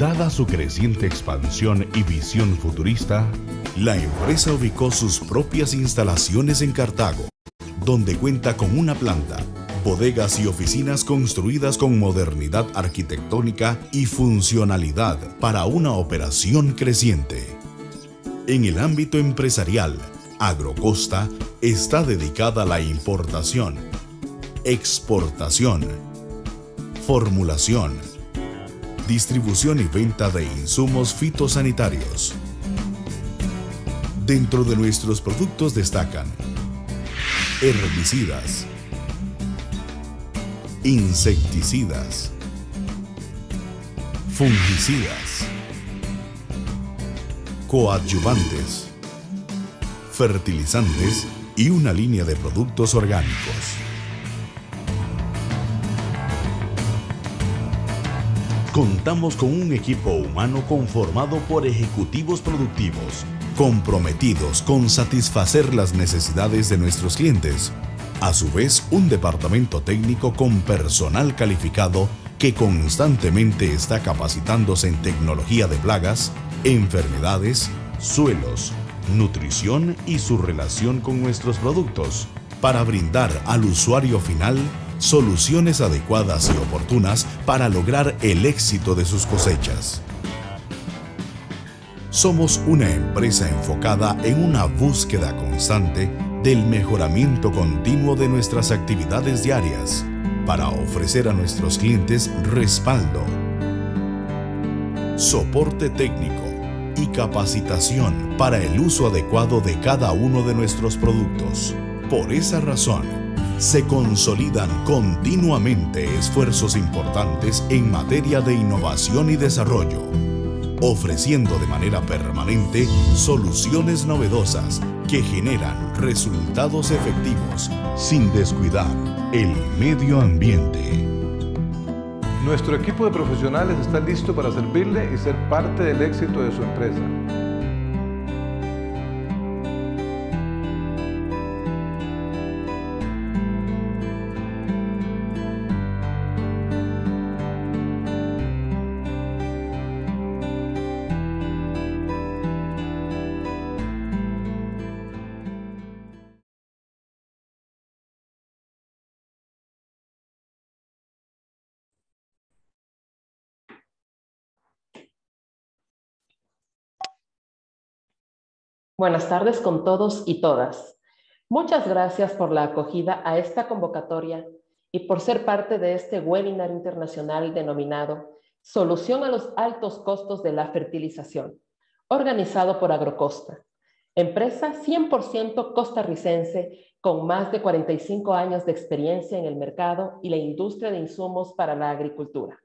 Dada su creciente expansión y visión futurista, la empresa ubicó sus propias instalaciones en Cartago, donde cuenta con una planta, bodegas y oficinas construidas con modernidad arquitectónica y funcionalidad para una operación creciente. En el ámbito empresarial, Agrocosta está dedicada a la importación, exportación, formulación, distribución y venta de insumos fitosanitarios. Dentro de nuestros productos destacan herbicidas, insecticidas, fungicidas, coadyuvantes, fertilizantes y una línea de productos orgánicos. Contamos con un equipo humano conformado por ejecutivos productivos, comprometidos con satisfacer las necesidades de nuestros clientes. A su vez, un departamento técnico con personal calificado que constantemente está capacitándose en tecnología de plagas, enfermedades, suelos, nutrición y su relación con nuestros productos, para brindar al usuario final soluciones adecuadas y oportunas para lograr el éxito de sus cosechas. Somos una empresa enfocada en una búsqueda constante del mejoramiento continuo de nuestras actividades diarias para ofrecer a nuestros clientes respaldo, soporte técnico y capacitación para el uso adecuado de cada uno de nuestros productos. Por esa razón, se consolidan continuamente esfuerzos importantes en materia de innovación y desarrollo, ofreciendo de manera permanente soluciones novedosas que generan resultados efectivos sin descuidar el medio ambiente. Nuestro equipo de profesionales está listo para servirle y ser parte del éxito de su empresa. Buenas tardes con todos y todas. Muchas gracias por la acogida a esta convocatoria y por ser parte de este webinar internacional denominado Solución a los altos costos de la fertilización, organizado por Agrocosta, empresa 100% costarricense con más de 45 años de experiencia en el mercado y la industria de insumos para la agricultura.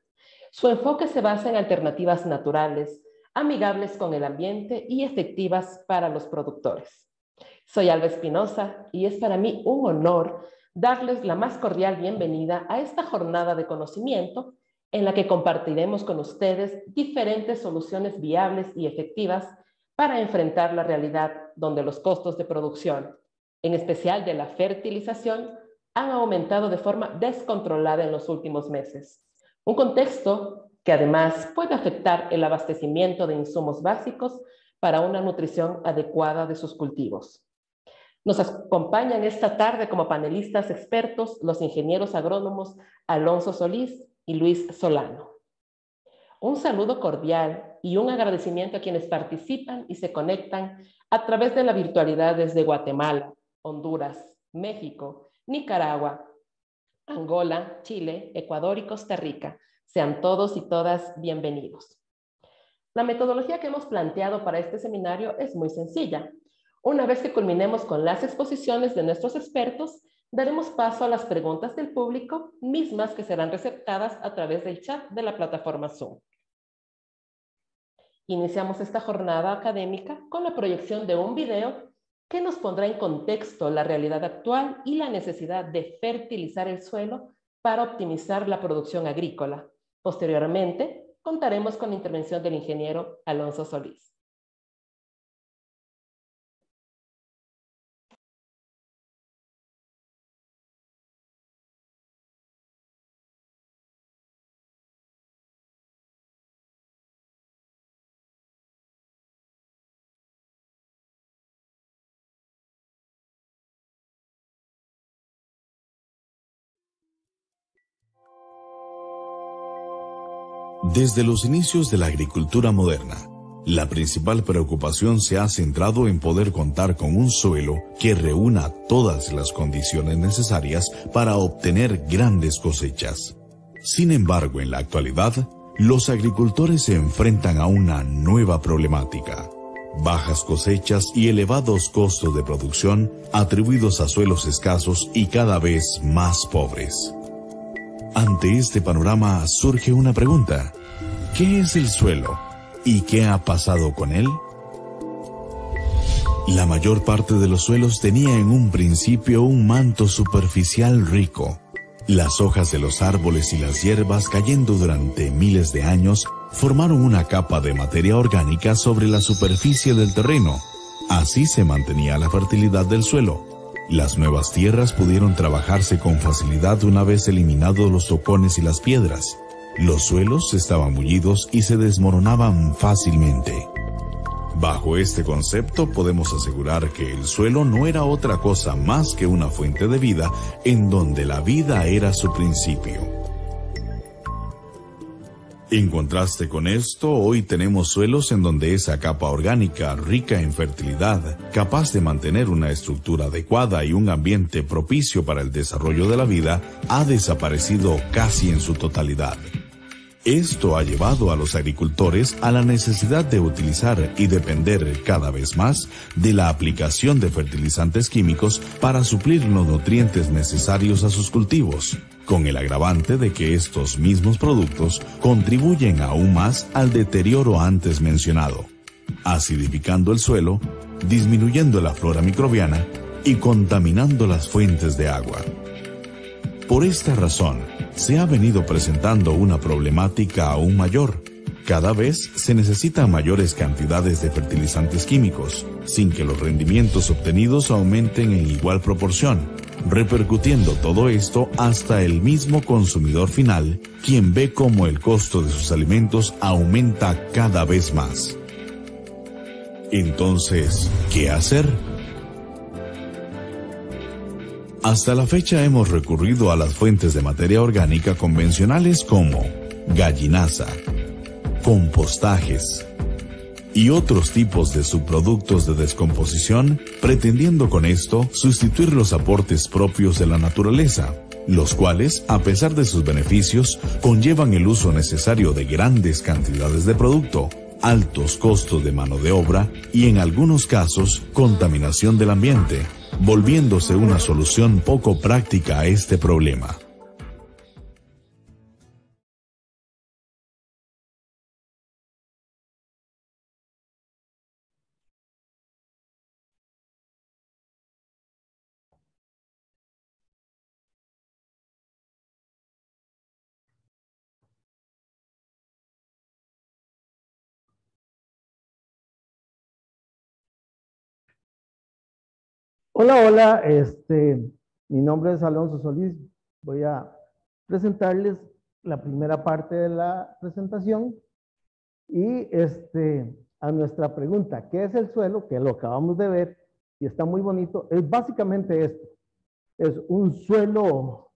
Su enfoque se basa en alternativas naturales, amigables con el ambiente y efectivas para los productores. Soy Alba Espinosa y es para mí un honor darles la más cordial bienvenida a esta jornada de conocimiento en la que compartiremos con ustedes diferentes soluciones viables y efectivas para enfrentar la realidad donde los costos de producción, en especial de la fertilización, han aumentado de forma descontrolada en los últimos meses. Un contexto que además puede afectar el abastecimiento de insumos básicos para una nutrición adecuada de sus cultivos. Nos acompañan esta tarde como panelistas expertos los ingenieros agrónomos Alonso Solís y Luis Solano. Un saludo cordial y un agradecimiento a quienes participan y se conectan a través de la virtualidad desde Guatemala, Honduras, México, Nicaragua, Angola, Chile, Ecuador y Costa Rica. Sean todos y todas bienvenidos. La metodología que hemos planteado para este seminario es muy sencilla. Una vez que culminemos con las exposiciones de nuestros expertos, daremos paso a las preguntas del público, mismas que serán receptadas a través del chat de la plataforma Zoom. Iniciamos esta jornada académica con la proyección de un video que nos pondrá en contexto la realidad actual y la necesidad de fertilizar el suelo para optimizar la producción agrícola. Posteriormente, contaremos con la intervención del ingeniero Alonso Solís. Desde los inicios de la agricultura moderna, la principal preocupación se ha centrado en poder contar con un suelo que reúna todas las condiciones necesarias para obtener grandes cosechas. Sin embargo, en la actualidad, los agricultores se enfrentan a una nueva problemática: bajas cosechas y elevados costos de producción atribuidos a suelos escasos y cada vez más pobres. Ante este panorama surge una pregunta: ¿qué es el suelo y qué ha pasado con él? La mayor parte de los suelos tenía en un principio un manto superficial rico. Las hojas de los árboles y las hierbas, cayendo durante miles de años, formaron una capa de materia orgánica sobre la superficie del terreno. Así se mantenía la fertilidad del suelo. Las nuevas tierras pudieron trabajarse con facilidad una vez eliminados los tocones y las piedras. Los suelos estaban mullidos y se desmoronaban fácilmente. Bajo este concepto podemos asegurar que el suelo no era otra cosa más que una fuente de vida en donde la vida era su principio. En contraste con esto, hoy tenemos suelos en donde esa capa orgánica rica en fertilidad, capaz de mantener una estructura adecuada y un ambiente propicio para el desarrollo de la vida, ha desaparecido casi en su totalidad. Esto ha llevado a los agricultores a la necesidad de utilizar y depender cada vez más de la aplicación de fertilizantes químicos para suplir los nutrientes necesarios a sus cultivos, con el agravante de que estos mismos productos contribuyen aún más al deterioro antes mencionado, acidificando el suelo, disminuyendo la flora microbiana y contaminando las fuentes de agua. Por esta razón, se ha venido presentando una problemática aún mayor. Cada vez se necesitan mayores cantidades de fertilizantes químicos, sin que los rendimientos obtenidos aumenten en igual proporción, repercutiendo todo esto hasta el mismo consumidor final, quien ve cómo el costo de sus alimentos aumenta cada vez más. Entonces, ¿qué hacer? Hasta la fecha hemos recurrido a las fuentes de materia orgánica convencionales como gallinaza, compostajes y otros tipos de subproductos de descomposición, pretendiendo con esto sustituir los aportes propios de la naturaleza, los cuales, a pesar de sus beneficios, conllevan el uso necesario de grandes cantidades de producto, altos costos de mano de obra y, en algunos casos, contaminación del ambiente, volviéndose una solución poco práctica a este problema. Hola, hola, mi nombre es Alonso Solís. Voy a presentarles la primera parte de la presentación y a nuestra pregunta, ¿qué es el suelo? Que lo acabamos de ver y está muy bonito. Es básicamente esto, es un suelo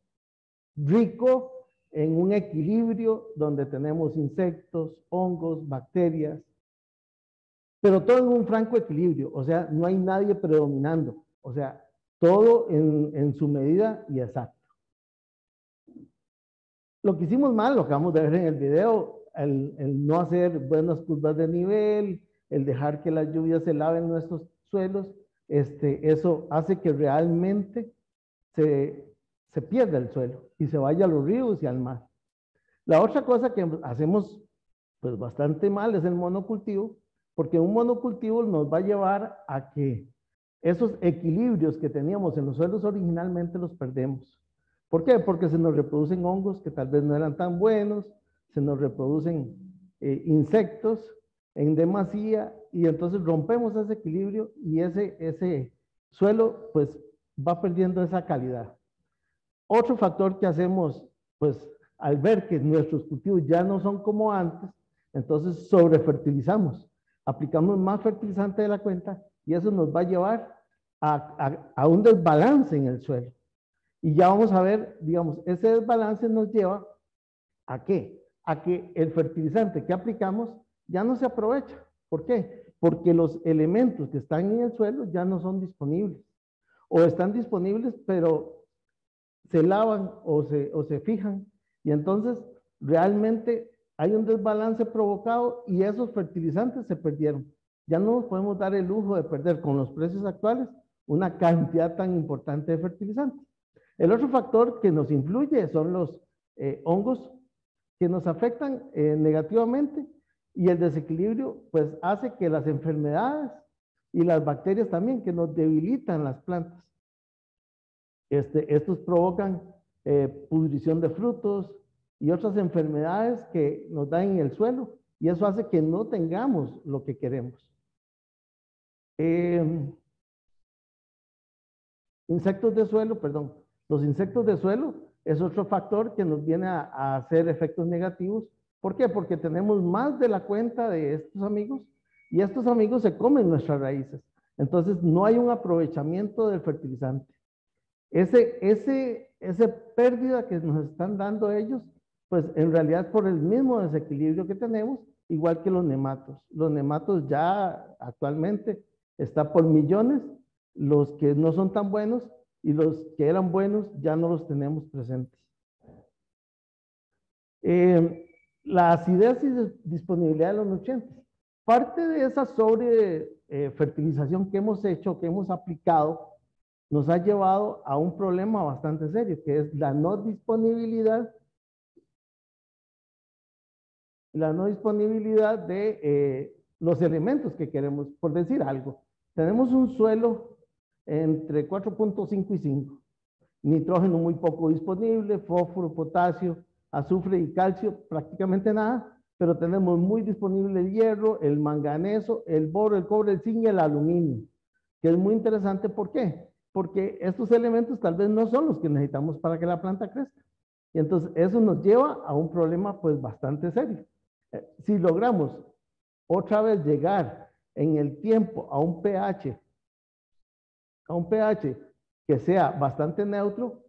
rico en un equilibrio donde tenemos insectos, hongos, bacterias, pero todo en un franco equilibrio, o sea, no hay nadie predominando. O sea, todo en su medida y exacto. Lo que hicimos mal, lo acabamos de ver en el video, el no hacer buenas curvas de nivel, el dejar que las lluvias se laven nuestros suelos, eso hace que realmente se pierda el suelo y se vaya a los ríos y al mar. La otra cosa que hacemos pues bastante mal es el monocultivo, porque un monocultivo nos va a llevar a que esos equilibrios que teníamos en los suelos originalmente los perdemos. ¿Por qué? Porque se nos reproducen hongos que tal vez no eran tan buenos, se nos reproducen insectos en demasía y entonces rompemos ese equilibrio y ese suelo pues va perdiendo esa calidad. Otro factor que hacemos pues al ver que nuestros cultivos ya no son como antes, entonces sobrefertilizamos, aplicamos más fertilizante de la cuenta y eso nos va a llevar a un desbalance en el suelo. Y ya vamos a ver, digamos, ese desbalance nos lleva ¿a qué? a que el fertilizante que aplicamos ya no se aprovecha. ¿Por qué? Porque los elementos que están en el suelo ya no son disponibles. O están disponibles, pero se lavan o se fijan. Y entonces realmente hay un desbalance provocado y esos fertilizantes se perdieron. Ya no nos podemos dar el lujo de perder con los precios actuales una cantidad tan importante de fertilizantes. El otro factor que nos influye son los hongos que nos afectan negativamente, y el desequilibrio pues hace que las enfermedades y las bacterias también que nos debilitan las plantas. Estos provocan pudrición de frutos y otras enfermedades que nos dan en el suelo, y eso hace que no tengamos lo que queremos. Insectos de suelo, perdón. Los insectos de suelo es otro factor que nos viene a hacer efectos negativos. ¿Por qué? Porque tenemos más de la cuenta de estos amigos y estos amigos se comen nuestras raíces. Entonces no hay un aprovechamiento del fertilizante. Esa pérdida que nos están dando ellos, pues en realidad por el mismo desequilibrio que tenemos, igual que los nematos. Los nematos ya actualmente está por millones, los que no son tan buenos, y los que eran buenos ya no los tenemos presentes. La acidez y disponibilidad de los nutrientes. Parte de esa sobrefertilización que hemos hecho, que hemos aplicado, nos ha llevado a un problema bastante serio, que es la no disponibilidad de los elementos que queremos. Por decir algo, tenemos un suelo entre 4.5 y 5, nitrógeno muy poco disponible, fósforo, potasio, azufre y calcio, prácticamente nada, pero tenemos muy disponible el hierro, el manganeso, el boro, el cobre, el zinc y el aluminio, que es muy interesante. ¿Por qué? Porque estos elementos tal vez no son los que necesitamos para que la planta crezca. Y entonces eso nos lleva a un problema pues bastante serio. Si logramos otra vez llegar en el tiempo a un pH que sea bastante neutro,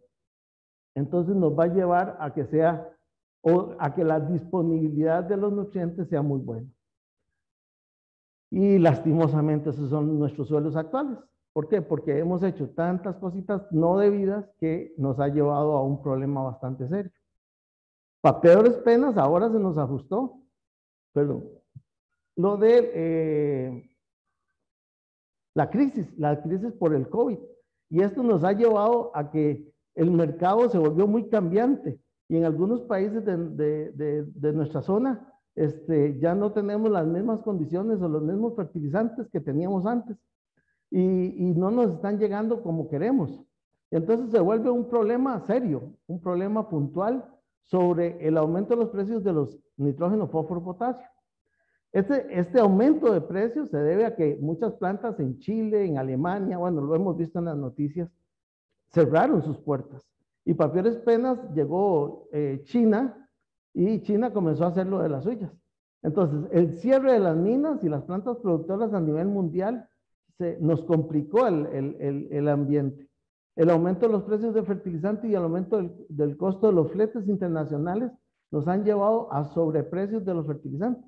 entonces nos va a llevar a que la disponibilidad de los nutrientes sea muy buena. Y lastimosamente esos son nuestros suelos actuales. ¿Por qué? Porque hemos hecho tantas cositas no debidas que nos ha llevado a un problema bastante serio. Para peores penas, ahora se nos ajustó, pero lo de la crisis por el COVID. Y esto nos ha llevado a que el mercado se volvió muy cambiante. Y en algunos países de nuestra zona, ya no tenemos las mismas condiciones o los mismos fertilizantes que teníamos antes. Y no nos están llegando como queremos. Entonces se vuelve un problema serio, un problema puntual sobre el aumento de los precios de los nitrógeno, fósforo, potasio. Este aumento de precios se debe a que muchas plantas en Chile, en Alemania, bueno, lo hemos visto en las noticias, cerraron sus puertas. Y para peores penas llegó China, y China comenzó a hacer lo de las suyas. Entonces, el cierre de las minas y las plantas productoras a nivel mundial nos complicó el ambiente. El aumento de los precios de fertilizantes y el aumento del costo de los fletes internacionales nos han llevado a sobreprecios de los fertilizantes.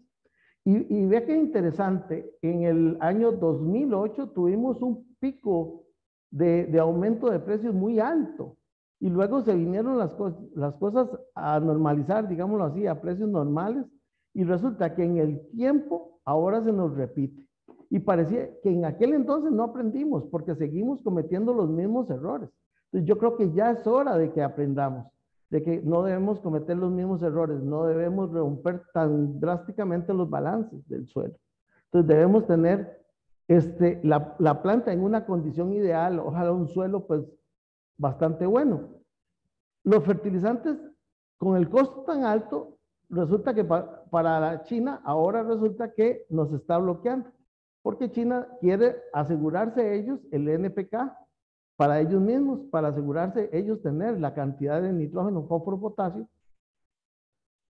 Y vea qué interesante, en el año 2008 tuvimos un pico de aumento de precios muy alto, y luego se vinieron las cosas a normalizar, digámoslo así, a precios normales, y resulta que en el tiempo ahora se nos repite. Y parecía que en aquel entonces no aprendimos, porque seguimos cometiendo los mismos errores. Entonces yo creo que ya es hora de que aprendamos, de que no debemos cometer los mismos errores, no debemos romper tan drásticamente los balances del suelo. Entonces debemos tener la planta en una condición ideal, ojalá un suelo pues bastante bueno. Los fertilizantes con el costo tan alto, resulta que para la China ahora resulta que nos está bloqueando, porque China quiere asegurarse ellos el NPK para ellos mismos, para asegurarse ellos tener la cantidad de nitrógeno, fósforo, potasio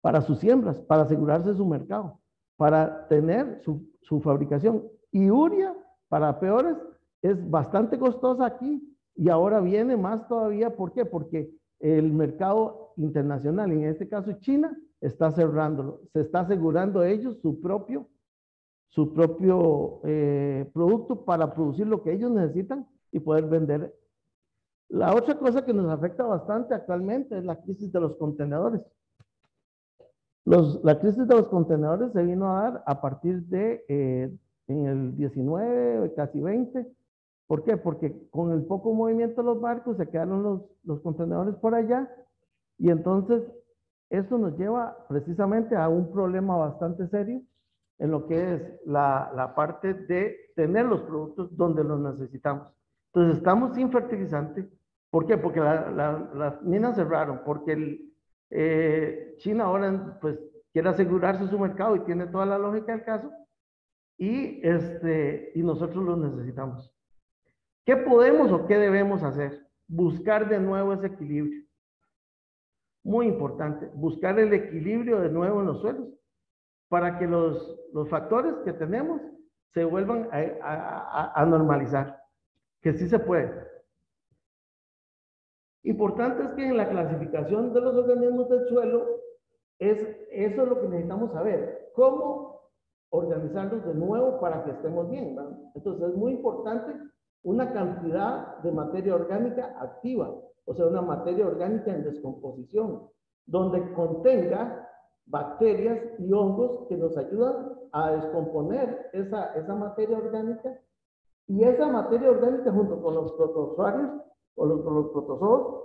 para sus siembras, para asegurarse su mercado, para tener su fabricación. Y urea, para peores, es bastante costosa aquí, y ahora viene más todavía. ¿Por qué? Porque el mercado internacional, en este caso China, está cerrándolo. Se está asegurando ellos su propio producto para producir lo que ellos necesitan y poder vender. La otra cosa que nos afecta bastante actualmente es la crisis de los contenedores. La crisis de los contenedores se vino a dar a partir de en el 19, casi 20. ¿Por qué? Porque con el poco movimiento de los barcos se quedaron los contenedores por allá y entonces eso nos lleva precisamente a un problema bastante serio en lo que es la parte de tener los productos donde los necesitamos. Entonces estamos sin fertilizante. ¿Por qué? Porque las minas cerraron, porque China ahora pues quiere asegurarse su mercado y tiene toda la lógica del caso y nosotros los necesitamos. ¿Qué podemos o qué debemos hacer? Buscar de nuevo ese equilibrio. Muy importante, buscar el equilibrio de nuevo en los suelos para que los factores que tenemos se vuelvan a normalizar, que sí se puede. Importante es que en la clasificación de los organismos del suelo, eso es lo que necesitamos saber, cómo organizarlos de nuevo para que estemos bien, ¿verdad? Entonces es muy importante una cantidad de materia orgánica activa, o sea, una materia orgánica en descomposición, donde contenga bacterias y hongos que nos ayudan a descomponer esa materia orgánica, y esa materia orgánica junto con los protozoarios o con los protozoos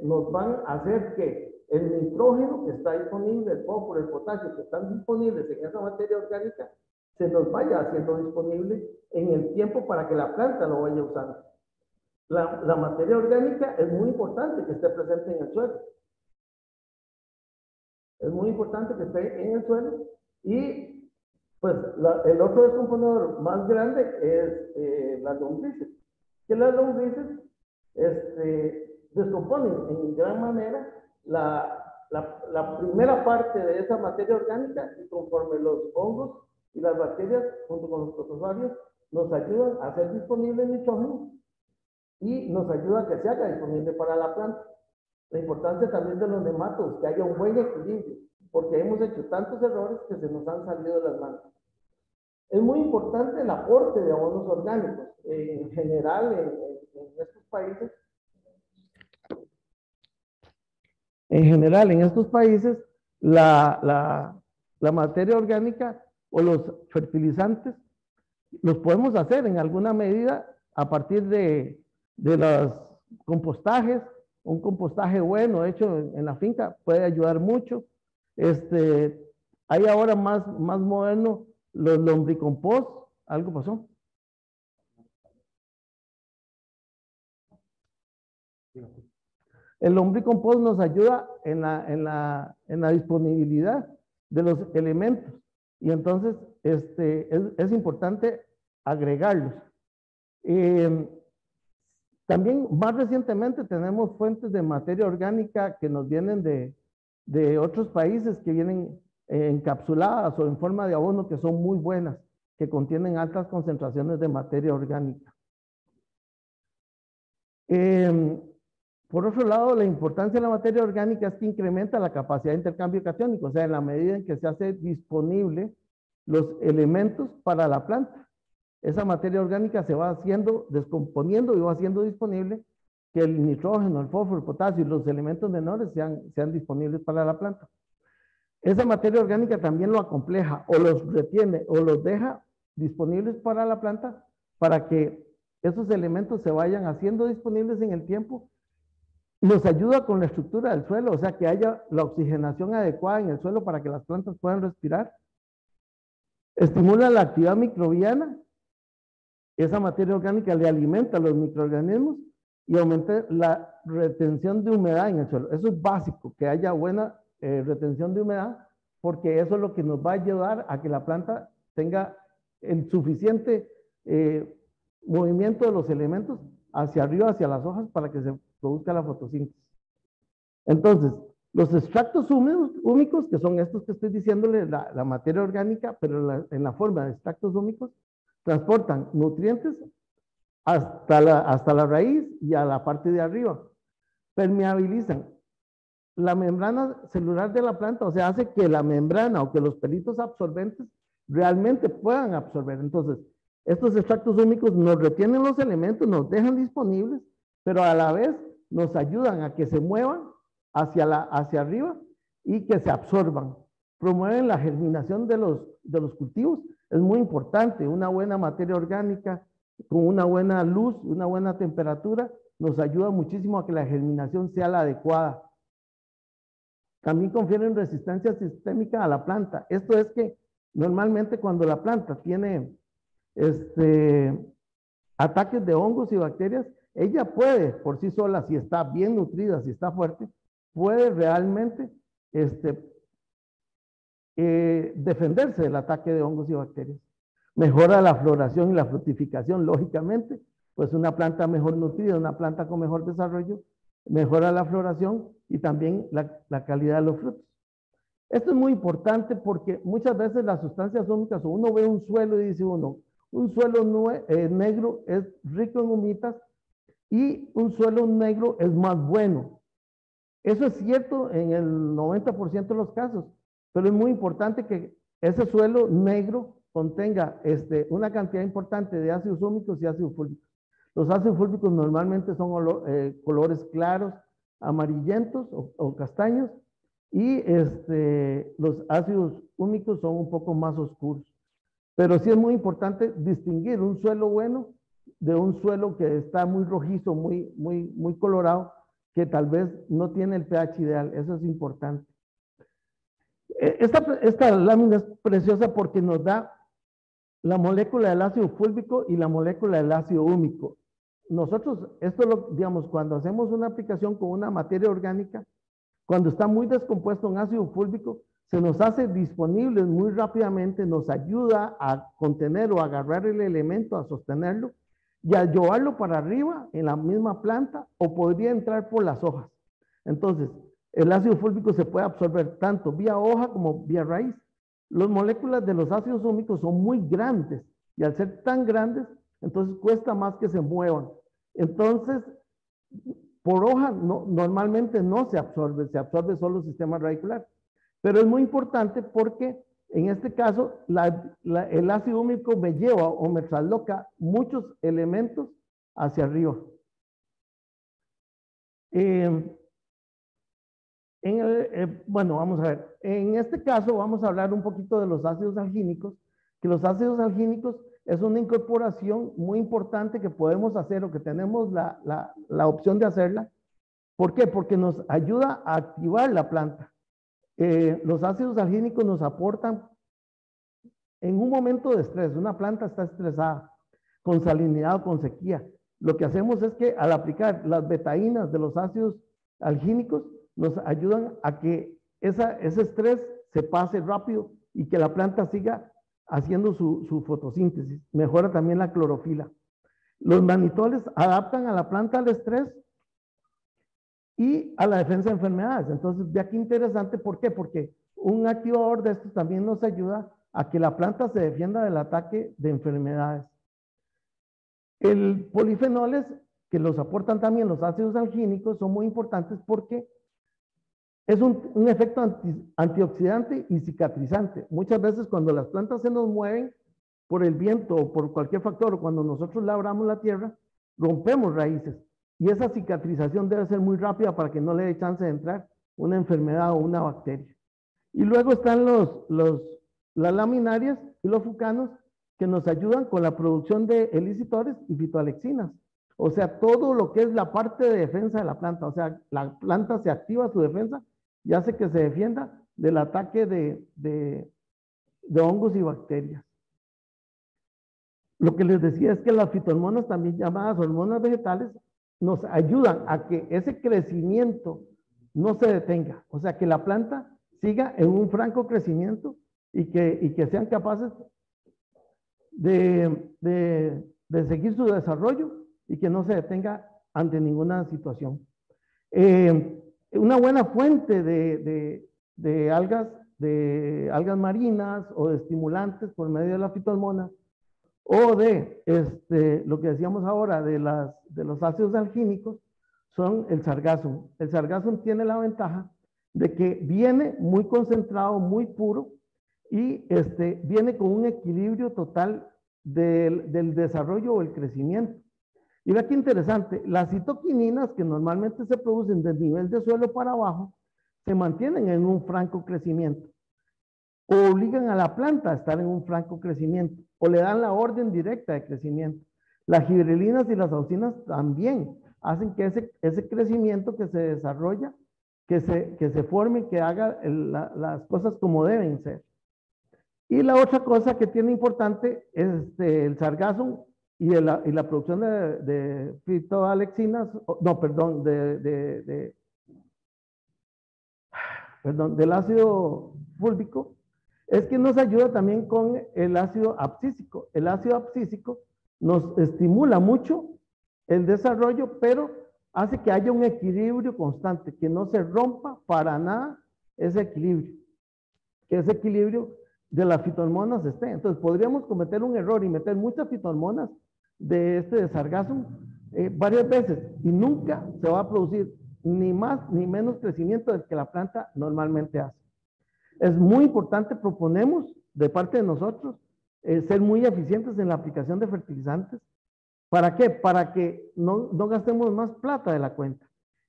nos van a hacer que el nitrógeno que está disponible, el fósforo, el potasio que están disponibles en esa materia orgánica se nos vaya haciendo disponible en el tiempo para que la planta lo vaya usando. La materia orgánica es muy importante que esté presente en el suelo. Es muy importante que esté en el suelo y pues el otro descomponedor más grande es las lombrices. Que las lombrices descomponen en gran manera la primera parte de esa materia orgánica y conforme los hongos y las bacterias junto con los protozoarios nos ayudan a hacer disponible el nitrógeno y nos ayuda a que se haga disponible para la planta. La importancia también de los nematodos, que haya un buen equilibrio, porque hemos hecho tantos errores que se nos han salido de las manos. Es muy importante el aporte de abonos orgánicos. En general, en estos países, la materia orgánica o los fertilizantes los podemos hacer en alguna medida a partir de los compostajes. Un compostaje bueno hecho en la finca puede ayudar mucho. Hay ahora más moderno los lombricompost. ¿Algo pasó? El lombricompost nos ayuda en la disponibilidad de los elementos y entonces es importante agregarlos. También más recientemente tenemos fuentes de materia orgánica que nos vienen de otros países que vienen encapsuladas o en forma de abono que son muy buenas, que contienen altas concentraciones de materia orgánica. Por otro lado, la importancia de la materia orgánica es que incrementa la capacidad de intercambio catiónico, o sea, en la medida en que se hace disponible los elementos para la planta. Esa materia orgánica se va haciendo, descomponiendo y va haciendo disponible que el nitrógeno, el fósforo, el potasio y los elementos menores sean disponibles para la planta. Esa materia orgánica también lo acompleja o los retiene o los deja disponibles para la planta para que esos elementos se vayan haciendo disponibles en el tiempo. Nos ayuda con la estructura del suelo, o sea, que haya la oxigenación adecuada en el suelo para que las plantas puedan respirar. Estimula la actividad microbiana. Esa materia orgánica le alimenta a los microorganismos y aumenta la retención de humedad en el suelo. Eso es básico, que haya buena retención de humedad, porque eso es lo que nos va a ayudar a que la planta tenga el suficiente movimiento de los elementos hacia arriba, hacia las hojas, para que se produzca la fotosíntesis. Entonces, los extractos húmicos, que son estos que estoy diciéndole, la materia orgánica, pero en la forma de extractos húmicos, transportan nutrientes hasta la raíz y a la parte de arriba. Permeabilizan la membrana celular de la planta, o sea, hace que la membrana o que los pelitos absorbentes realmente puedan absorber. Entonces, estos extractos húmicos nos retienen los elementos, nos dejan disponibles, pero a la vez nos ayudan a que se muevan hacia arriba y que se absorban. Promueven la germinación de los cultivos. Es muy importante, una buena materia orgánica con una buena luz, una buena temperatura, nos ayuda muchísimo a que la germinación sea la adecuada. También confieren resistencia sistémica a la planta. Esto es que normalmente cuando la planta tiene ataques de hongos y bacterias, ella puede por sí sola, si está bien nutrida, si está fuerte, puede realmente defenderse del ataque de hongos y bacterias. Mejora la floración y la fructificación, lógicamente, pues una planta mejor nutrida, una planta con mejor desarrollo, mejora la floración y también la calidad de los frutos. Esto es muy importante porque muchas veces las sustancias húmicas, o uno ve un suelo y dice uno, un suelo negro es rico en humitas y un suelo negro es más bueno. Eso es cierto en el 90% de los casos, pero es muy importante que ese suelo negro contenga una cantidad importante de ácidos húmicos y ácidos fúlvicos. Los ácidos fúlvicos normalmente son colores claros, amarillentos o castaños, y los ácidos húmicos son un poco más oscuros. Pero sí es muy importante distinguir un suelo bueno de un suelo que está muy rojizo, muy colorado, que tal vez no tiene el pH ideal. Eso es importante. Esta lámina es preciosa porque nos da la molécula del ácido fúlvico y la molécula del ácido húmico. Nosotros, digamos, cuando hacemos una aplicación con una materia orgánica, cuando está muy descompuesto en ácido fúlvico, se nos hace disponible muy rápidamente, nos ayuda a contener o agarrar el elemento, a sostenerlo y a llevarlo para arriba en la misma planta, o podría entrar por las hojas. Entonces, el ácido fúlvico se puede absorber tanto vía hoja como vía raíz. Las moléculas de los ácidos húmicos son muy grandes y al ser tan grandes, entonces cuesta más que se muevan. Entonces, por hoja normalmente no se absorbe solo el sistema radicular. Pero es muy importante porque en este caso el ácido húmico me lleva o me trasloca muchos elementos hacia arriba. Bueno, vamos a ver. En este caso vamos a hablar un poquito de los ácidos algínicos, que los ácidos algínicos es una incorporación muy importante que podemos hacer o que tenemos la opción de hacerla. ¿Por qué? Porque nos ayuda a activar la planta. Los ácidos algínicos nos aportan en un momento de estrés. Una planta está estresada, con salinidad o con sequía. Lo que hacemos es que al aplicar las betaínas de los ácidos algínicos, nos ayudan a que ese estrés se pase rápido y que la planta siga haciendo su fotosíntesis. Mejora también la clorofila. Los manitoles adaptan a la planta al estrés y a la defensa de enfermedades. Entonces, vea qué interesante. ¿Por qué? Porque un activador de estos también nos ayuda a que la planta se defienda del ataque de enfermedades. El polifenoles, que los aportan también los ácidos algínicos, son muy importantes porque es un efecto antioxidante y cicatrizante. Muchas veces cuando las plantas se nos mueven por el viento o por cualquier factor, o cuando nosotros labramos la tierra, rompemos raíces. Y esa cicatrización debe ser muy rápida para que no le dé chance de entrar una enfermedad o una bacteria. Y luego están las laminarias y los fucanos, que nos ayudan con la producción de elicitores y fitoalexinas. O sea, todo lo que es la parte de defensa de la planta. O sea, la planta se activa su defensa y hace que se defienda del ataque de hongos y bacterias. Lo que les decía es que las fitohormonas, también llamadas hormonas vegetales, nos ayudan a que ese crecimiento no se detenga. O sea, que la planta siga en un franco crecimiento y que sean capaces de seguir su desarrollo y que no se detenga ante ninguna situación. Una buena fuente de algas marinas o de estimulantes por medio de la fitohormona o de lo que decíamos ahora de los ácidos algínicos son el sargassum. El sargassum tiene la ventaja de que viene muy concentrado, muy puro, y viene con un equilibrio total del desarrollo o el crecimiento. Y vea qué interesante, las citoquininas que normalmente se producen del nivel de suelo para abajo, se mantienen en un franco crecimiento, o obligan a la planta a estar en un franco crecimiento, o le dan la orden directa de crecimiento. Las gibrelinas y las auxinas también hacen que ese crecimiento que se desarrolla, que se forme, que haga las cosas como deben ser. Y la otra cosa que tiene importante es el sargazo y la producción de fitoalexinas, no, perdón, del ácido fúlvico, es que nos ayuda también con el ácido abscísico. El ácido abscísico nos estimula mucho el desarrollo, pero hace que haya un equilibrio constante, que no se rompa para nada ese equilibrio, que ese equilibrio de las fitohormonas esté. Entonces podríamos cometer un error y meter muchas fitohormonas de sargazo varias veces y nunca se va a producir ni más ni menos crecimiento del que la planta normalmente hace. Es muy importante, proponemos de parte de nosotros ser muy eficientes en la aplicación de fertilizantes. ¿Para qué? Para que no gastemos más plata de la cuenta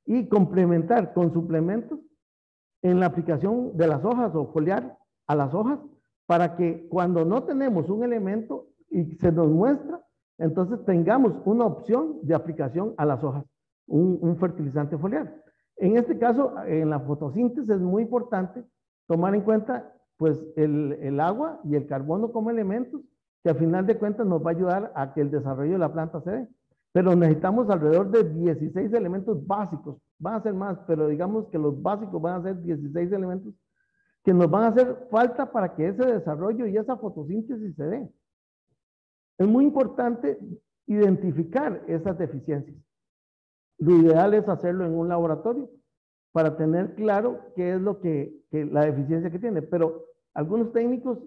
y complementar con suplementos en la aplicación de las hojas o foliar a las hojas para que cuando no tenemos un elemento y se nos muestra, entonces tengamos una opción de aplicación a las hojas, un fertilizante foliar. En este caso, en la fotosíntesis es muy importante tomar en cuenta pues el agua y el carbono como elementos que al final de cuentas nos va a ayudar a que el desarrollo de la planta se dé. Pero necesitamos alrededor de 16 elementos básicos. Van a ser más, pero digamos que los básicos van a ser 16 elementos que nos van a hacer falta para que ese desarrollo y esa fotosíntesis se dé. Es muy importante identificar esas deficiencias. Lo ideal es hacerlo en un laboratorio para tener claro qué es lo la deficiencia que tiene. Pero algunos técnicos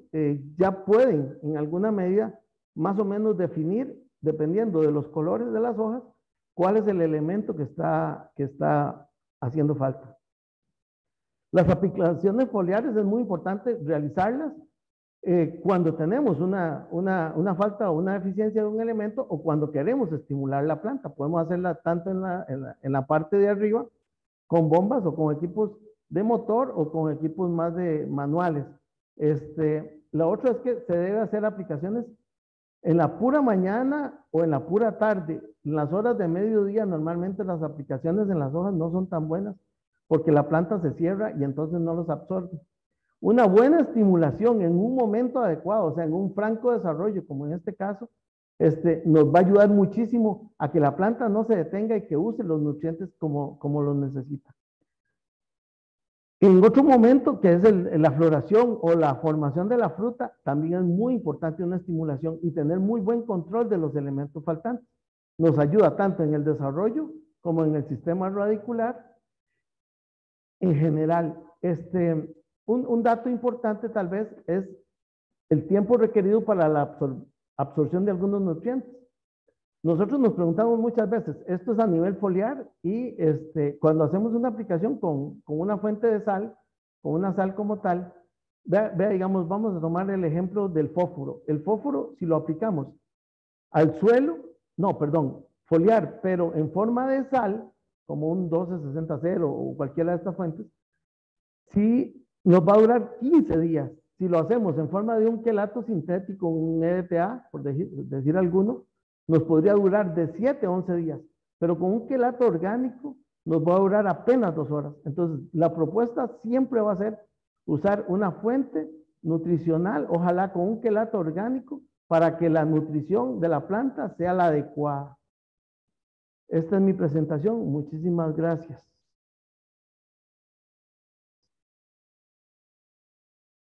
ya pueden en alguna medida más o menos definir, dependiendo de los colores de las hojas, cuál es el elemento que está haciendo falta. Las aplicaciones foliares es muy importante realizarlas cuando tenemos una falta o una deficiencia de un elemento o cuando queremos estimular la planta. Podemos hacerla tanto en la parte de arriba con bombas o con equipos de motor o con equipos más manuales. La otra es que se debe hacer aplicaciones en la pura mañana o en la pura tarde. En las horas de mediodía normalmente las aplicaciones en las hojas no son tan buenas porque la planta se cierra y entonces no los absorbe. Una buena estimulación en un momento adecuado, o sea, en un franco desarrollo, como en este caso, nos va a ayudar muchísimo a que la planta no se detenga y que use los nutrientes como los necesita. En otro momento, que es la floración o la formación de la fruta, también es muy importante una estimulación y tener muy buen control de los elementos faltantes. Nos ayuda tanto en el desarrollo como en el sistema radicular. En general, un dato importante tal vez es el tiempo requerido para la absorción de algunos nutrientes. Nosotros nos preguntamos muchas veces, esto es a nivel foliar y cuando hacemos una aplicación con una fuente de sal, con una sal como tal, vea, digamos, vamos a tomar el ejemplo del fósforo. El fósforo, si lo aplicamos al suelo, foliar, pero en forma de sal, como un 1260 o cualquiera de estas fuentes, sí nos va a durar 15 días. Si lo hacemos en forma de un quelato sintético, un EDTA, por decir alguno, nos podría durar de 7 a 11 días, pero con un quelato orgánico nos va a durar apenas 2 horas. Entonces, la propuesta siempre va a ser usar una fuente nutricional, ojalá con un quelato orgánico, para que la nutrición de la planta sea la adecuada. Esta es mi presentación. Muchísimas gracias.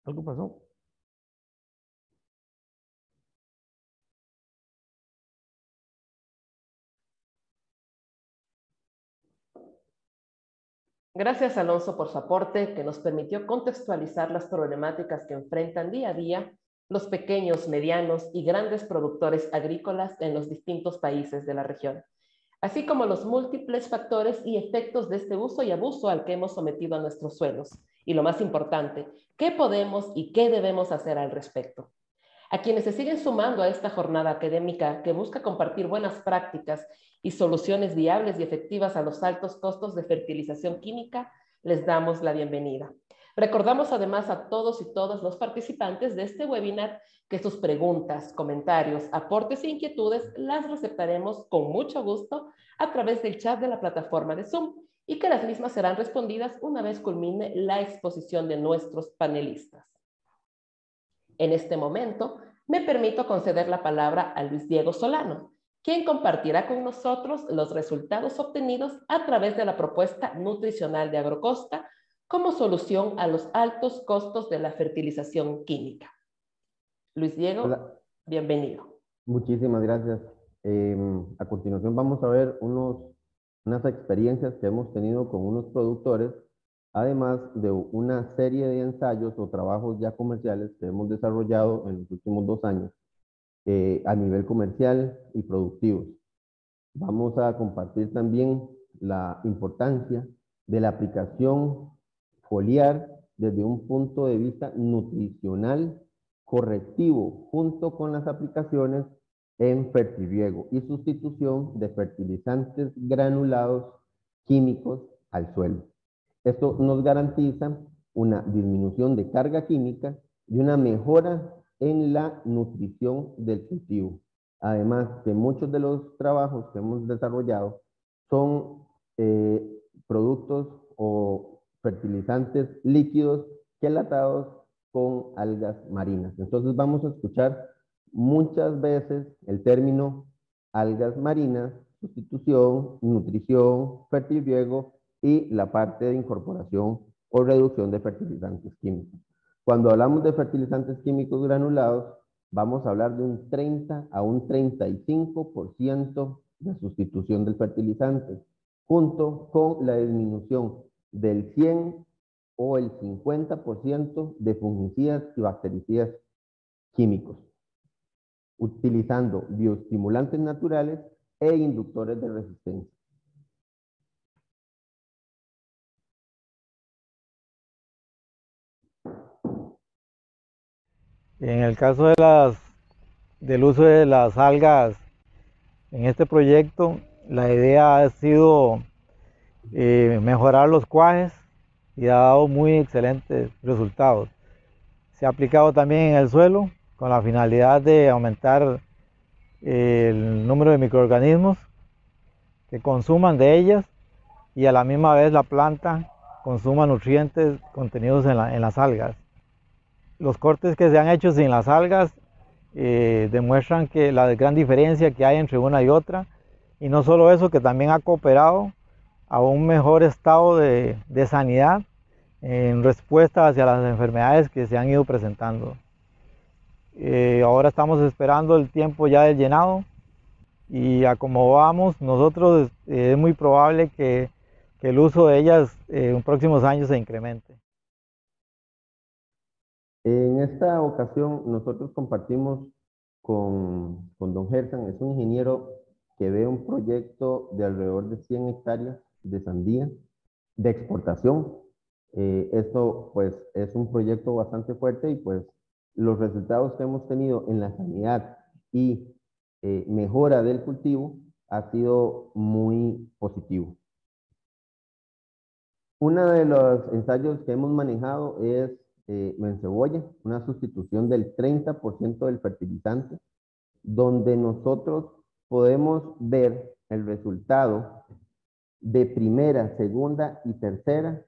¿Algo pasó? Gracias, Alonso, por su aporte que nos permitió contextualizar las problemáticas que enfrentan día a día los pequeños, medianos y grandes productores agrícolas en los distintos países de la región. así como los múltiples factores y efectos de este uso y abuso al que hemos sometido a nuestros suelos. Y lo más importante, ¿qué podemos y qué debemos hacer al respecto? A quienes se siguen sumando a esta jornada académica que busca compartir buenas prácticas y soluciones viables y efectivas a los altos costos de fertilización química, les damos la bienvenida. Recordamos además a todos y todas los participantes de este webinar que sus preguntas, comentarios, aportes e inquietudes las receptaremos con mucho gusto a través del chat de la plataforma de Zoom y que las mismas serán respondidas una vez culmine la exposición de nuestros panelistas. En este momento, me permito conceder la palabra a Luis Diego Solano, quien compartirá con nosotros los resultados obtenidos a través de la propuesta nutricional de Agrocosta como solución a los altos costos de la fertilización química. Luis Diego, Hola. Bienvenido. Muchísimas gracias. A continuación vamos a ver unas experiencias que hemos tenido con unos productores, además de una serie de ensayos o trabajos ya comerciales que hemos desarrollado en los últimos 2 años a nivel comercial y productivo. Vamos a compartir también la importancia de la aplicación foliar desde un punto de vista nutricional correctivo, junto con las aplicaciones en fertirriego y sustitución de fertilizantes granulados químicos al suelo. Esto nos garantiza una disminución de carga química y una mejora en la nutrición del cultivo. Además, que muchos de los trabajos que hemos desarrollado son productos o fertilizantes líquidos quelatados con algas marinas. Entonces vamos a escuchar muchas veces el término algas marinas, sustitución, nutrición, fertirriego y la parte de incorporación o reducción de fertilizantes químicos. Cuando hablamos de fertilizantes químicos granulados, vamos a hablar de un 30 a un 35% de sustitución del fertilizante, junto con la disminución del 100 o el 50% de fungicidas y bactericidas químicos, utilizando bioestimulantes naturales e inductores de resistencia. En el caso de del uso de las algas en este proyecto, la idea ha sido mejorar los cuajes y ha dado muy excelentes resultados. Se ha aplicado también en el suelo con la finalidad de aumentar el número de microorganismos que consuman de ellas y a la misma vez la planta consuma nutrientes contenidos en las algas. Los cortes que se han hecho sin las algas demuestran que la gran diferencia que hay entre una y otra, y no solo eso, que también ha cooperado a un mejor estado de sanidad en respuesta hacia las enfermedades que se han ido presentando. Ahora estamos esperando el tiempo ya del llenado y a como vamos nosotros es muy probable que el uso de ellas en próximos años se incremente. En esta ocasión nosotros compartimos con don Gerson, es un ingeniero que ve un proyecto de alrededor de 100 hectáreas de sandía de exportación. Esto pues es un proyecto bastante fuerte y pues los resultados que hemos tenido en la sanidad y mejora del cultivo ha sido muy positivo. Uno de los ensayos que hemos manejado es en cebolla, una sustitución del 30% del fertilizante, donde nosotros podemos ver el resultado de primera, segunda y tercera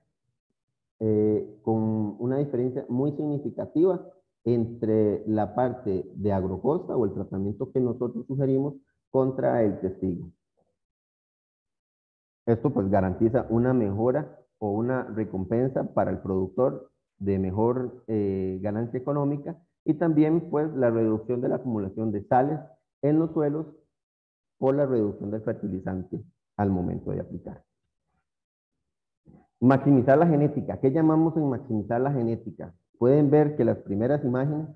con una diferencia muy significativa entre la parte de Agrocosta o el tratamiento que nosotros sugerimos contra el testigo. Esto pues garantiza una mejora o una recompensa para el productor de mejor ganancia económica y también pues la reducción de la acumulación de sales en los suelos por la reducción del fertilizante al momento de aplicar. Maximizar la genética. ¿Qué llamamos en maximizar la genética? Pueden ver que las primeras imágenes,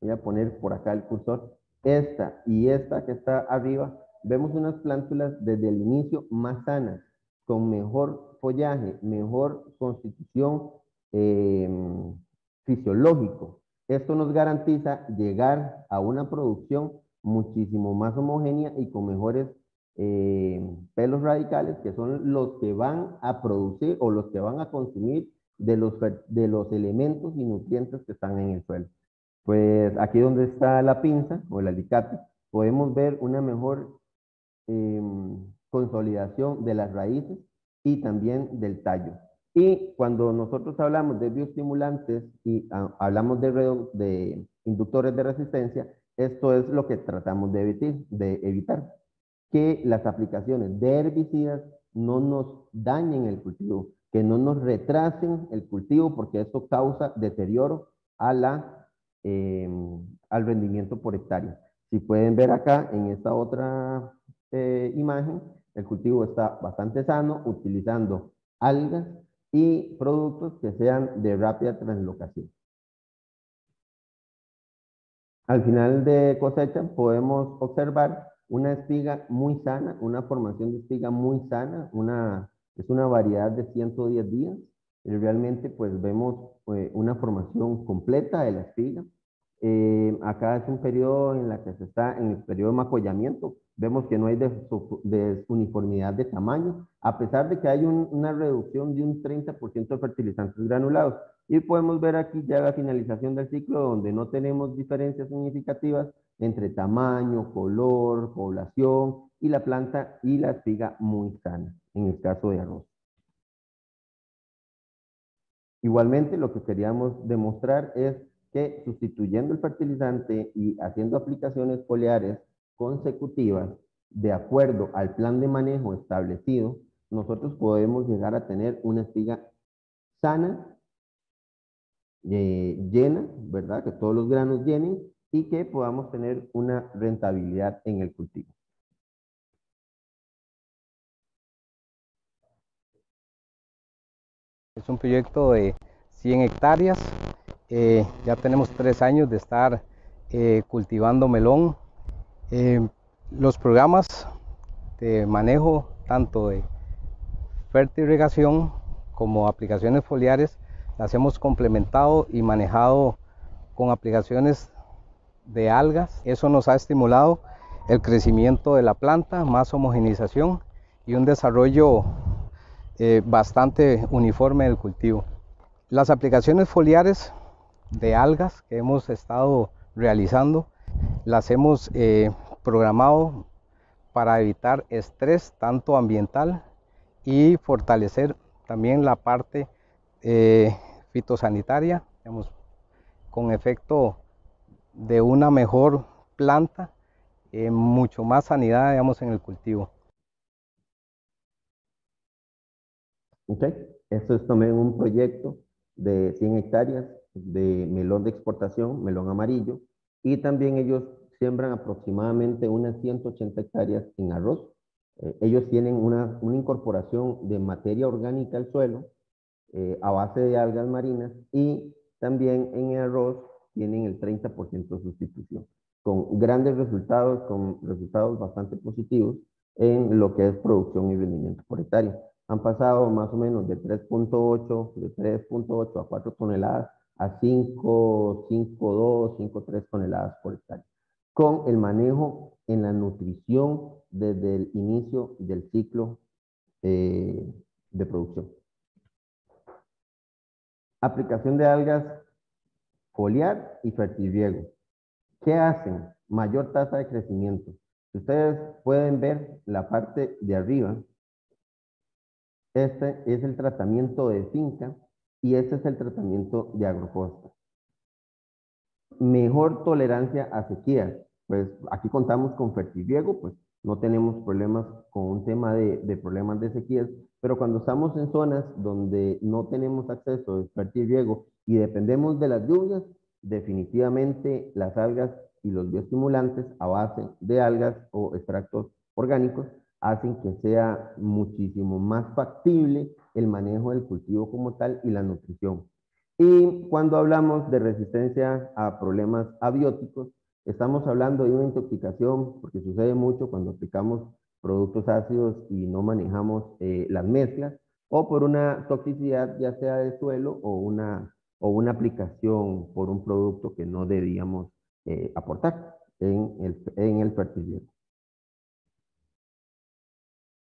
voy a poner por acá el cursor, esta y esta que está arriba, vemos unas plántulas desde el inicio más sanas, con mejor follaje, mejor constitución fisiológico. Esto nos garantiza llegar a una producción muchísimo más homogénea y con mejores pelos radicales, que son los que van a producir o los que van a consumir de los elementos y nutrientes que están en el suelo. Pues aquí donde está la pinza o el alicate, podemos ver una mejor consolidación de las raíces y también del tallo. Y cuando nosotros hablamos de bioestimulantes y hablamos de inductores de resistencia, esto es lo que tratamos de evitar, que las aplicaciones de herbicidas no nos dañen el cultivo, que no nos retrasen el cultivo, porque esto causa deterioro al rendimiento por hectárea. Si pueden ver acá en esta otra imagen, el cultivo está bastante sano, utilizando algas y productos que sean de rápida translocación. Al final de cosecha podemos observar una espiga muy sana, una formación de espiga muy sana, es una variedad de 110 días. Y realmente pues vemos una formación completa de la espiga. Acá es un periodo en la que se está en el periodo de macollamiento. Vemos que no hay desuniformidad de tamaño, a pesar de que hay una reducción de un 30% de fertilizantes granulados. Y podemos ver aquí ya la finalización del ciclo, donde no tenemos diferencias significativas entre tamaño, color, población, y la planta y la espiga muy sana, en el caso de arroz. Igualmente, lo que queríamos demostrar es que sustituyendo el fertilizante y haciendo aplicaciones foliares consecutivas de acuerdo al plan de manejo establecido, nosotros podemos llegar a tener una espiga sana, llena, ¿verdad? Que todos los granos llenen y que podamos tener una rentabilidad en el cultivo. Es un proyecto de 100 hectáreas. Ya tenemos 3 años de estar cultivando melón. Los programas de manejo tanto de fertirrigación como aplicaciones foliares las hemos complementado y manejado con aplicaciones de algas. Eso nos ha estimulado el crecimiento de la planta, más homogeneización y un desarrollo bastante uniforme del cultivo. Las aplicaciones foliares de algas que hemos estado realizando las hemos programado para evitar estrés tanto ambiental y fortalecer también la parte fitosanitaria, digamos, con efecto de una mejor planta, mucho más sanidad, digamos, en el cultivo. Ok, esto es también un proyecto de 100 hectáreas de melón de exportación, melón amarillo, y también ellos siembran aproximadamente unas 180 hectáreas en arroz. Ellos tienen una incorporación de materia orgánica al suelo a base de algas marinas, y también en el arroz tienen el 30% de sustitución, con grandes resultados, con resultados bastante positivos en lo que es producción y rendimiento por hectárea. Han pasado más o menos de 3.8 a 4 toneladas a 5.2, 5.3 toneladas por hectárea, con el manejo en la nutrición desde el inicio del ciclo de producción. Aplicación de algas foliar y fertirriego. ¿Qué hacen? Mayor tasa de crecimiento. Si ustedes pueden ver la parte de arriba, este es el tratamiento de finca y este es el tratamiento de agrocosta. Mejor tolerancia a sequías. Pues aquí contamos con fertirriego, pues no tenemos problemas con un tema de problemas de sequías, pero cuando estamos en zonas donde no tenemos acceso al fertirriego y dependemos de las lluvias, definitivamente las algas y los bioestimulantes a base de algas o extractos orgánicos hacen que sea muchísimo más factible el manejo del cultivo como tal y la nutrición. Y cuando hablamos de resistencia a problemas abióticos, Estamos hablando de una intoxicación, porque sucede mucho cuando aplicamos productos ácidos y no manejamos las mezclas, o por una toxicidad ya sea de suelo o una aplicación por un producto que no debíamos aportar en el fertilizante.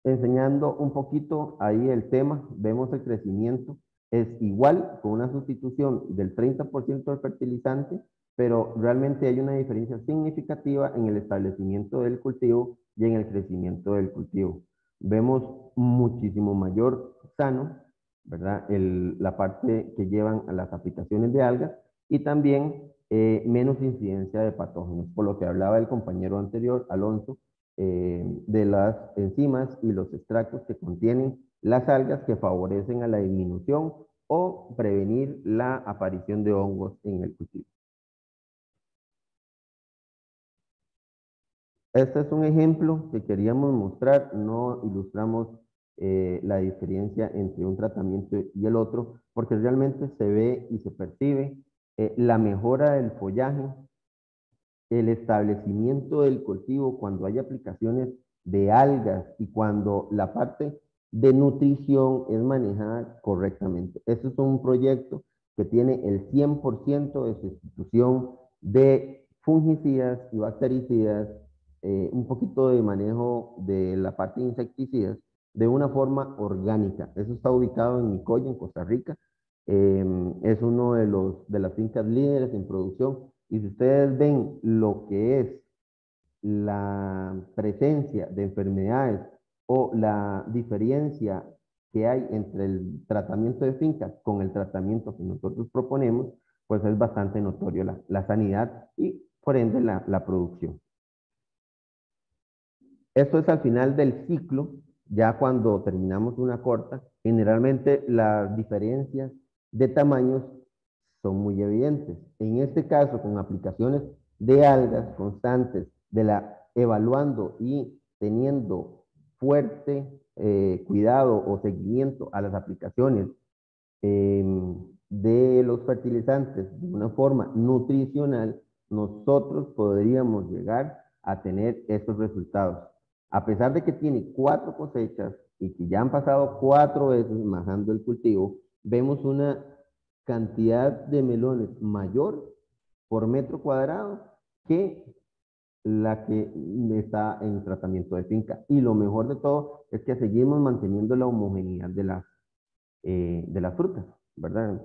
Enseñando un poquito ahí el tema, vemos el crecimiento, es igual con una sustitución del 30% del fertilizante, pero realmente hay una diferencia significativa en el establecimiento del cultivo y en el crecimiento del cultivo. Vemos muchísimo mayor sano, ¿verdad? La parte que llevan a las aplicaciones de algas y también menos incidencia de patógenos, por lo que hablaba el compañero anterior, Alonso, de las enzimas y los extractos que contienen las algas que favorecen a la disminución o prevenir la aparición de hongos en el cultivo. Este es un ejemplo que queríamos mostrar, no ilustramos la diferencia entre un tratamiento y el otro, porque realmente se ve y se percibe la mejora del follaje, el establecimiento del cultivo cuando hay aplicaciones de algas y cuando la parte de nutrición es manejada correctamente. Este es un proyecto que tiene el 100% de sustitución de fungicidas y bactericidas, un poquito de manejo de la parte de insecticidas de una forma orgánica. Eso está ubicado en Nicoya, en Costa Rica. Es uno de las fincas líderes en producción. Y si ustedes ven lo que es la presencia de enfermedades o la diferencia que hay entre el tratamiento de fincas con el tratamiento que nosotros proponemos, pues es bastante notorio la sanidad y por ende la producción. Esto es al final del ciclo, ya cuando terminamos una corta, generalmente las diferencias de tamaños son muy evidentes. En este caso, con aplicaciones de algas constantes, evaluando y teniendo fuerte cuidado o seguimiento a las aplicaciones de los fertilizantes de una forma nutricional, nosotros podríamos llegar a tener estos resultados. A pesar de que tiene 4 cosechas y que ya han pasado 4 veces majando el cultivo, vemos una cantidad de melones mayor por metro cuadrado que la que está en tratamiento de finca. Y lo mejor de todo es que seguimos manteniendo la homogeneidad de las frutas, ¿verdad?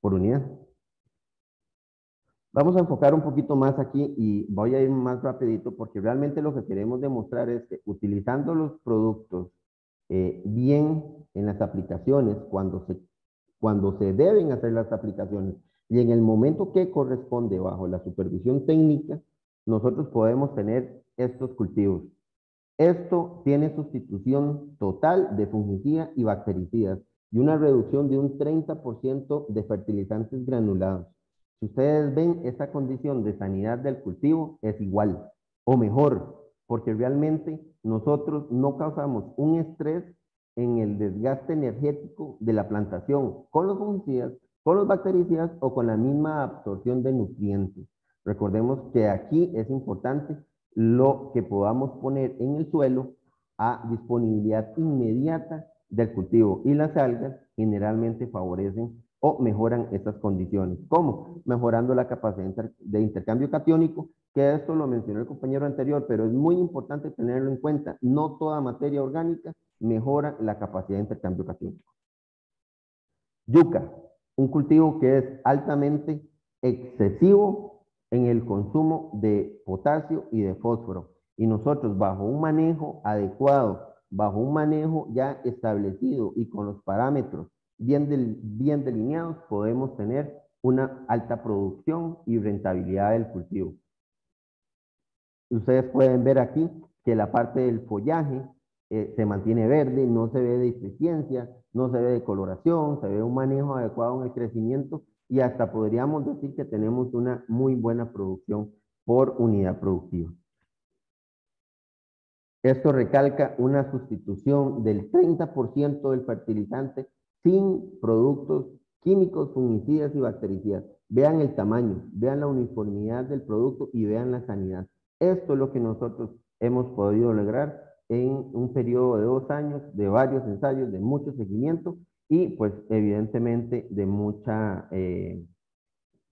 Por unidad. Vamos a enfocar un poquito más aquí y voy a ir más rapidito porque realmente lo que queremos demostrar es que utilizando los productos bien en las aplicaciones, cuando se deben hacer las aplicaciones y en el momento que corresponde bajo la supervisión técnica, nosotros podemos tener estos cultivos. Esto tiene sustitución total de fungicidas y bactericidas y una reducción de un 30% de fertilizantes granulados. Si ustedes ven, esta condición de sanidad del cultivo es igual o mejor, porque realmente nosotros no causamos un estrés en el desgaste energético de la plantación con los fungicidas, con los bactericidas o con la misma absorción de nutrientes. Recordemos que aquí es importante lo que podamos poner en el suelo a disponibilidad inmediata del cultivo y las algas generalmente favorecen o mejoran estas condiciones. ¿Cómo? Mejorando la capacidad de intercambio catiónico, que esto lo mencionó el compañero anterior, pero es muy importante tenerlo en cuenta. No toda materia orgánica mejora la capacidad de intercambio catiónico. Yuca, un cultivo que es altamente excesivo en el consumo de potasio y de fósforo. Y nosotros bajo un manejo adecuado, bajo un manejo ya establecido y con los parámetros bien delineados, podemos tener una alta producción y rentabilidad del cultivo. Ustedes pueden ver aquí que la parte del follaje se mantiene verde, no se ve deficiencia, no se ve decoloración, se ve un manejo adecuado en el crecimiento y hasta podríamos decir que tenemos una muy buena producción por unidad productiva. Esto recalca una sustitución del 30% del fertilizante sin productos químicos, fungicidas y bactericidas. Vean el tamaño, vean la uniformidad del producto y vean la sanidad. Esto es lo que nosotros hemos podido lograr en un periodo de 2 años, de varios ensayos, de mucho seguimiento y pues evidentemente de mucha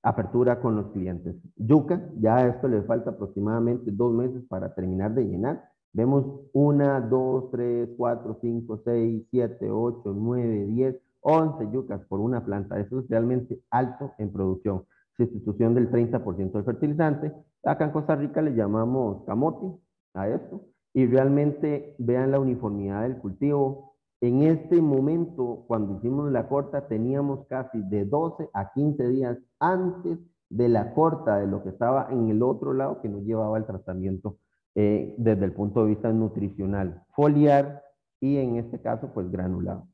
apertura con los clientes. Yuca, ya a esto le falta aproximadamente 2 meses para terminar de llenar. Vemos 1, 2, 3, 4, 5, 6, 7, 8, 9, 10, 11 yucas por una planta. Eso es realmente alto en producción. Sustitución del 30% del fertilizante. Acá en Costa Rica le llamamos camote a esto. Y realmente vean la uniformidad del cultivo. En este momento, cuando hicimos la corta, teníamos casi de 12 a 15 días antes de la corta de lo que estaba en el otro lado que nos llevaba el tratamiento desde el punto de vista nutricional, foliar y en este caso pues granulado.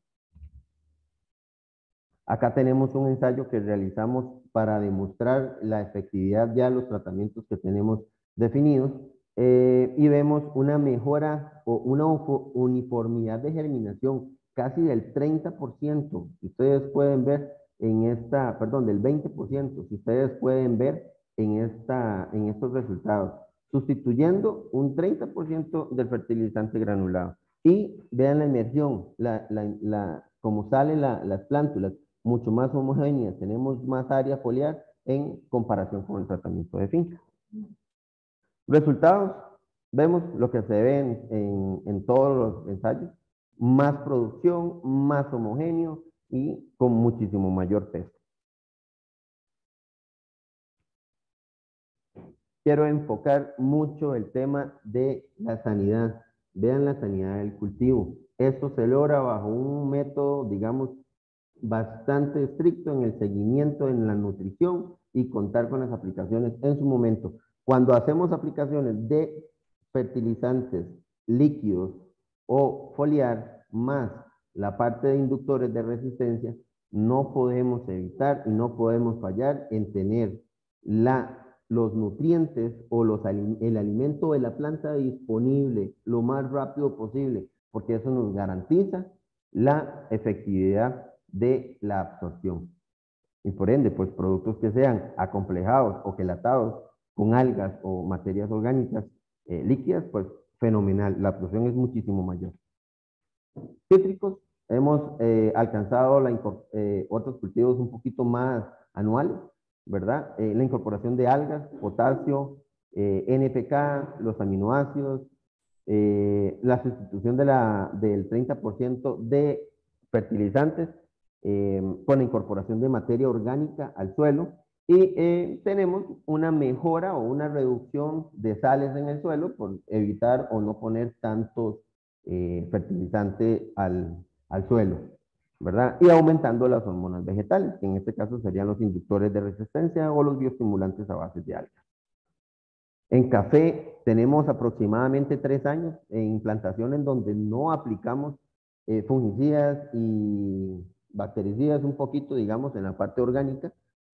Acá tenemos un ensayo que realizamos para demostrar la efectividad ya de los tratamientos que tenemos definidos y vemos una mejora o una uniformidad de germinación casi del 30%. Si ustedes pueden ver en esta, perdón, del 20%, si ustedes pueden ver en estos resultados, sustituyendo un 30% del fertilizante granulado. Y vean la emersión, como salen las plántulas, mucho más homogéneas, tenemos más área foliar en comparación con el tratamiento de finca. Resultados, vemos lo que se ve en todos los ensayos, más producción, más homogéneo y con muchísimo mayor peso. Quiero enfocar mucho el tema de la sanidad. Vean la sanidad del cultivo. Esto se logra bajo un método, digamos, bastante estricto en el seguimiento, en la nutrición y contar con las aplicaciones en su momento. Cuando hacemos aplicaciones de fertilizantes líquidos o foliar más la parte de inductores de resistencia, no podemos evitar y no podemos fallar en tener los nutrientes o el alimento de la planta disponible lo más rápido posible, porque eso nos garantiza la efectividad de la absorción. Y por ende, pues productos que sean acomplejados o quelatados con algas o materias orgánicas líquidas, pues fenomenal, la absorción es muchísimo mayor. Cítricos, hemos alcanzado otros cultivos un poquito más anuales, ¿verdad? La incorporación de algas, potasio, NPK, los aminoácidos, la sustitución del 30% de fertilizantes con la incorporación de materia orgánica al suelo y tenemos una mejora o una reducción de sales en el suelo por evitar o no poner tantos fertilizantes al suelo, ¿verdad? Y aumentando las hormonas vegetales, que en este caso serían los inductores de resistencia o los bioestimulantes a base de algas. En café tenemos aproximadamente 3 años en plantaciones donde no aplicamos fungicidas y bactericidas un poquito, digamos, en la parte orgánica,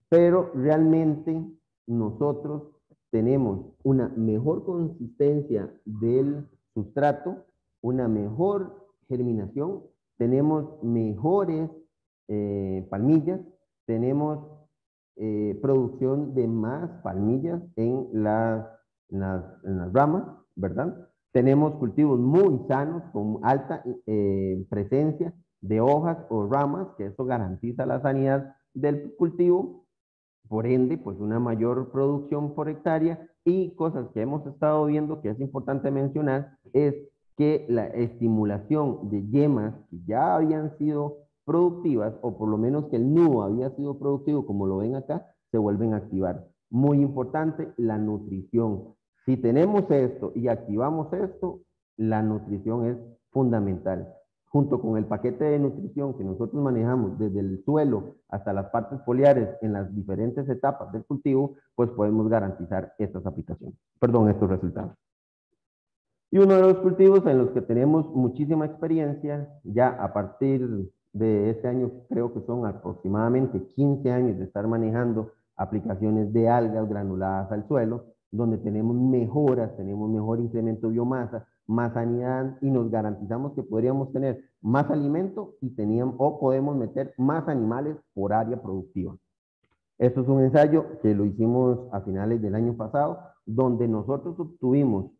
pero realmente nosotros tenemos una mejor consistencia del sustrato, una mejor germinación, tenemos mejores palmillas, tenemos producción de más palmillas en las ramas, ¿verdad? Tenemos cultivos muy sanos con alta presencia de hojas o ramas, que eso garantiza la sanidad del cultivo, por ende, pues una mayor producción por hectárea y cosas que hemos estado viendo que es importante mencionar es que la estimulación de yemas que ya habían sido productivas o por lo menos que el nudo había sido productivo, como lo ven acá, se vuelven a activar. Muy importante, la nutrición. Si tenemos esto y activamos esto, la nutrición es fundamental. Junto con el paquete de nutrición que nosotros manejamos desde el suelo hasta las partes foliares en las diferentes etapas del cultivo, pues podemos garantizar estas aplicaciones, perdón, estos resultados. Y uno de los cultivos en los que tenemos muchísima experiencia, ya a partir de este año creo que son aproximadamente 15 años de estar manejando aplicaciones de algas granuladas al suelo, donde tenemos mejoras, tenemos mejor incremento de biomasa, más sanidad, y nos garantizamos que podríamos tener más alimento y o podemos meter más animales por área productiva. Esto es un ensayo que lo hicimos a finales del año pasado, donde nosotros obtuvimos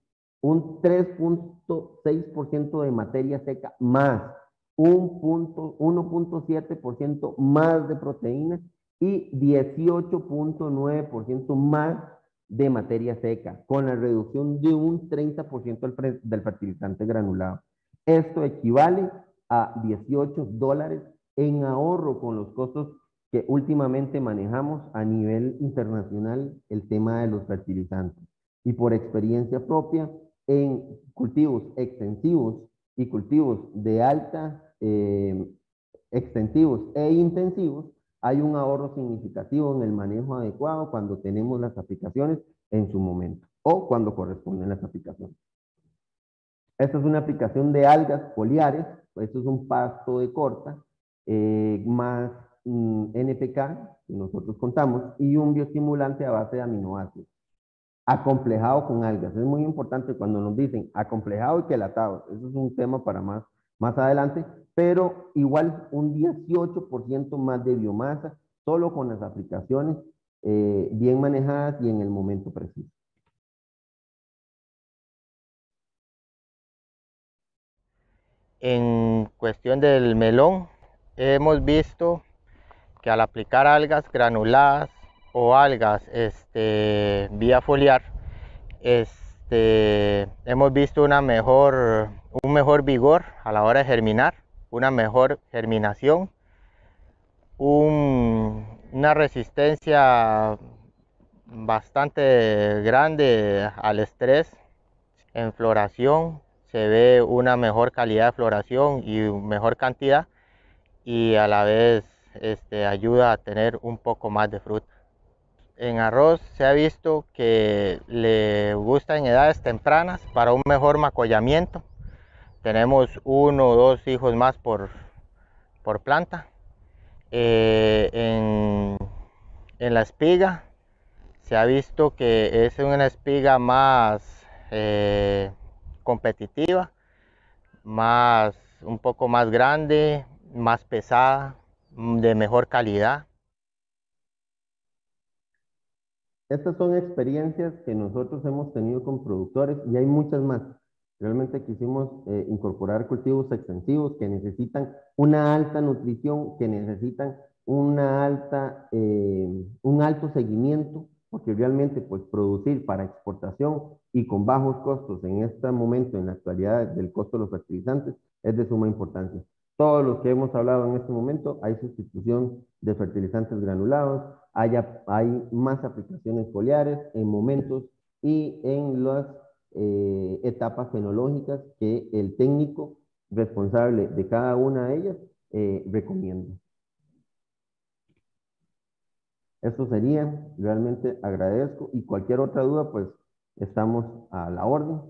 un 3.6% de materia seca más, 1.7% más de proteínas y 18.9% más de materia seca, con la reducción de un 30% del fertilizante granulado. Esto equivale a $18 en ahorro con los costos que últimamente manejamos a nivel internacional, el tema de los fertilizantes. Y por experiencia propia, en cultivos extensivos y cultivos de alta, extensivos e intensivos, hay un ahorro significativo en el manejo adecuado cuando tenemos las aplicaciones en su momento o cuando corresponden las aplicaciones. Esta es una aplicación de algas foliares, esto es un pasto de corta, más NPK, que nosotros contamos, y un bioestimulante a base de aminoácidos, acomplejado con algas. Es muy importante cuando nos dicen acomplejado y quelatado, eso es un tema para más adelante, pero igual un 18% más de biomasa, solo con las aplicaciones bien manejadas y en el momento preciso. En cuestión del melón, hemos visto que al aplicar algas granuladas o algas vía foliar, hemos visto un mejor vigor a la hora de germinar, una mejor germinación, una resistencia bastante grande al estrés en floración. Se ve una mejor calidad de floración y mejor cantidad, y a la vez ayuda a tener un poco más de fruta. En arroz se ha visto que le gusta en edades tempranas para un mejor macollamiento. Tenemos 1 o 2 hijos más por planta. En la espiga se ha visto que es una espiga más competitiva, un poco más grande, más pesada, de mejor calidad. Estas son experiencias que nosotros hemos tenido con productores y hay muchas más. Realmente quisimos incorporar cultivos extensivos que necesitan una alta nutrición, que necesitan un alto seguimiento, porque realmente pues producir para exportación y con bajos costos en este momento, en la actualidad del costo de los fertilizantes, es de suma importancia. Todos los que hemos hablado en este momento, hay sustitución de fertilizantes granulados, hay más aplicaciones foliares en momentos y en las etapas fenológicas que el técnico responsable de cada una de ellas recomienda. Esto sería, realmente agradezco, y cualquier otra duda pues estamos a la orden.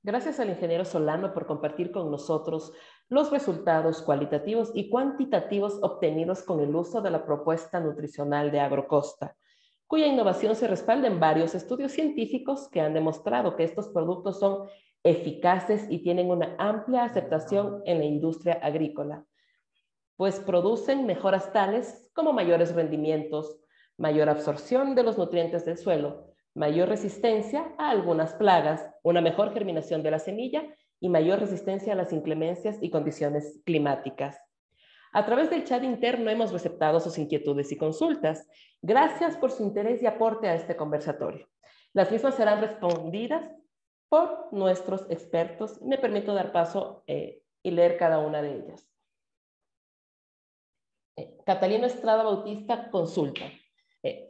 Gracias al ingeniero Solano por compartir con nosotros los resultados cualitativos y cuantitativos obtenidos con el uso de la propuesta nutricional de Agrocosta, cuya innovación se respalda en varios estudios científicos que han demostrado que estos productos son eficaces y tienen una amplia aceptación en la industria agrícola, pues producen mejoras tales como mayores rendimientos, mayor absorción de los nutrientes del suelo, mayor resistencia a algunas plagas, una mejor germinación de la semilla y mayor resistencia a las inclemencias y condiciones climáticas. A través del chat interno hemos receptado sus inquietudes y consultas. Gracias por su interés y aporte a este conversatorio. Las mismas serán respondidas por nuestros expertos. Me permito dar paso y leer cada una de ellas. Catalina Estrada Bautista consulta.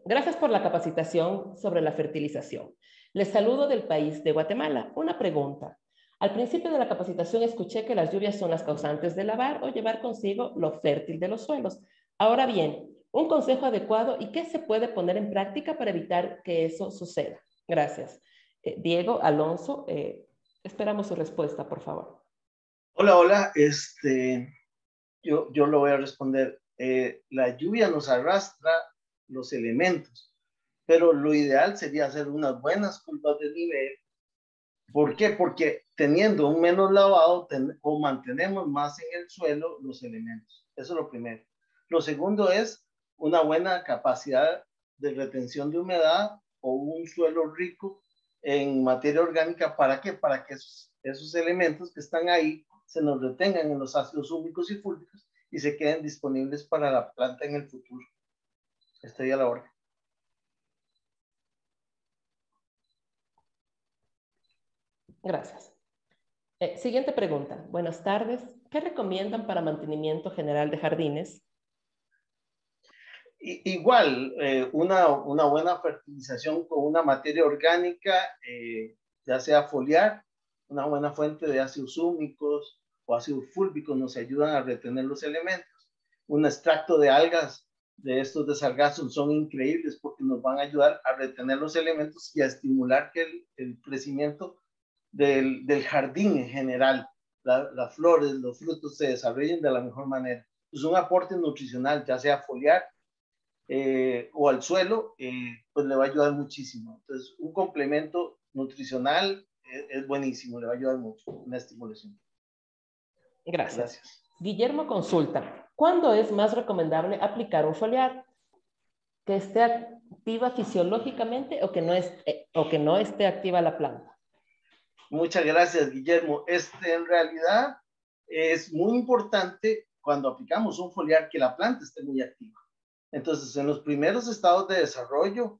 Gracias por la capacitación sobre la fertilización. Les saludo del país de Guatemala. Una pregunta. Al principio de la capacitación escuché que las lluvias son las causantes de lavar o llevar consigo lo fértil de los suelos. Ahora bien, un consejo adecuado y qué se puede poner en práctica para evitar que eso suceda. Gracias. Diego Alonso, esperamos su respuesta, por favor. Hola. Yo lo voy a responder. La lluvia nos arrastra los elementos. Pero lo ideal sería hacer unas buenas curvas de nivel. ¿Por qué? Porque teniendo un menos lavado o mantenemos más en el suelo los elementos. Eso es lo primero. Lo segundo es una buena capacidad de retención de humedad o un suelo rico en materia orgánica. ¿Para qué? Para que esos elementos que están ahí se nos retengan en los ácidos húmicos y fúlvicos y se queden disponibles para la planta en el futuro. Estoy a la orden. Gracias. Siguiente pregunta. Buenas tardes. ¿Qué recomiendan para mantenimiento general de jardines? Igual, una buena fertilización con una materia orgánica, ya sea foliar, una buena fuente de ácidos húmicos o ácidos fúlvicos nos ayudan a retener los elementos. Un extracto de algas de estos de sargazo son increíbles porque nos van a ayudar a retener los elementos y a estimular que el crecimiento del jardín en general, las flores, los frutos se desarrollen de la mejor manera. Es un aporte nutricional, ya sea foliar o al suelo, pues le va a ayudar muchísimo. Entonces, un complemento nutricional es buenísimo, le va a ayudar mucho, una estimulación. Gracias. Guillermo consulta, ¿cuándo es más recomendable aplicar un foliar? ¿Que esté activa fisiológicamente o que no esté activa la planta? Muchas gracias, Guillermo. En realidad es muy importante cuando aplicamos un foliar que la planta esté muy activa. Entonces, en los primeros estados de desarrollo,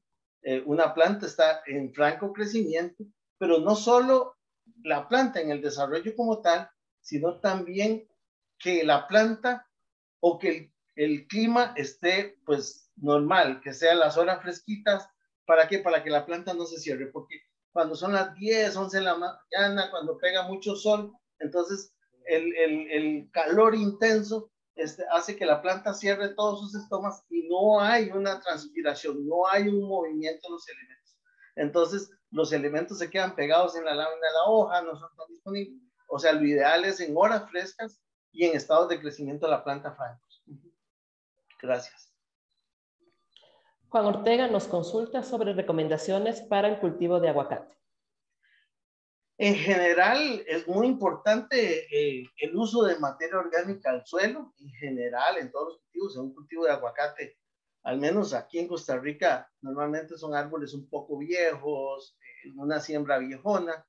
una planta está en franco crecimiento, pero no solo la planta en el desarrollo como tal, sino también que la planta o que el clima esté pues normal, que sean las horas fresquitas. ¿Para qué? Para que la planta no se cierre, porque cuando son las 10, 11 de la mañana, cuando pega mucho sol, entonces el calor intenso hace que la planta cierre todos sus estomas y no hay una transpiración, no hay un movimiento de los elementos. Entonces, los elementos se quedan pegados en la lámina de la hoja, no son tan disponibles. O sea, lo ideal es en horas frescas y en estados de crecimiento de la planta francos. Gracias. Juan Ortega nos consulta sobre recomendaciones para el cultivo de aguacate. En general, es muy importante el uso de materia orgánica al suelo, en general, en todos los cultivos. En un cultivo de aguacate, al menos aquí en Costa Rica, normalmente son árboles un poco viejos, una siembra viejona,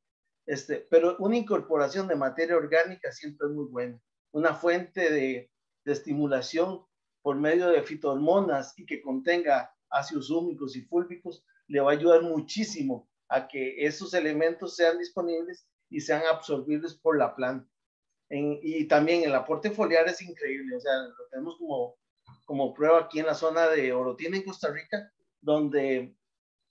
pero una incorporación de materia orgánica siempre es muy buena. Una fuente de estimulación por medio de fitohormonas y que contenga ácidos húmicos y fúlvicos le va a ayudar muchísimo a que esos elementos sean disponibles y sean absorbibles por la planta. Y también el aporte foliar es increíble, o sea, lo tenemos como prueba aquí en la zona de Orotina, en Costa Rica, donde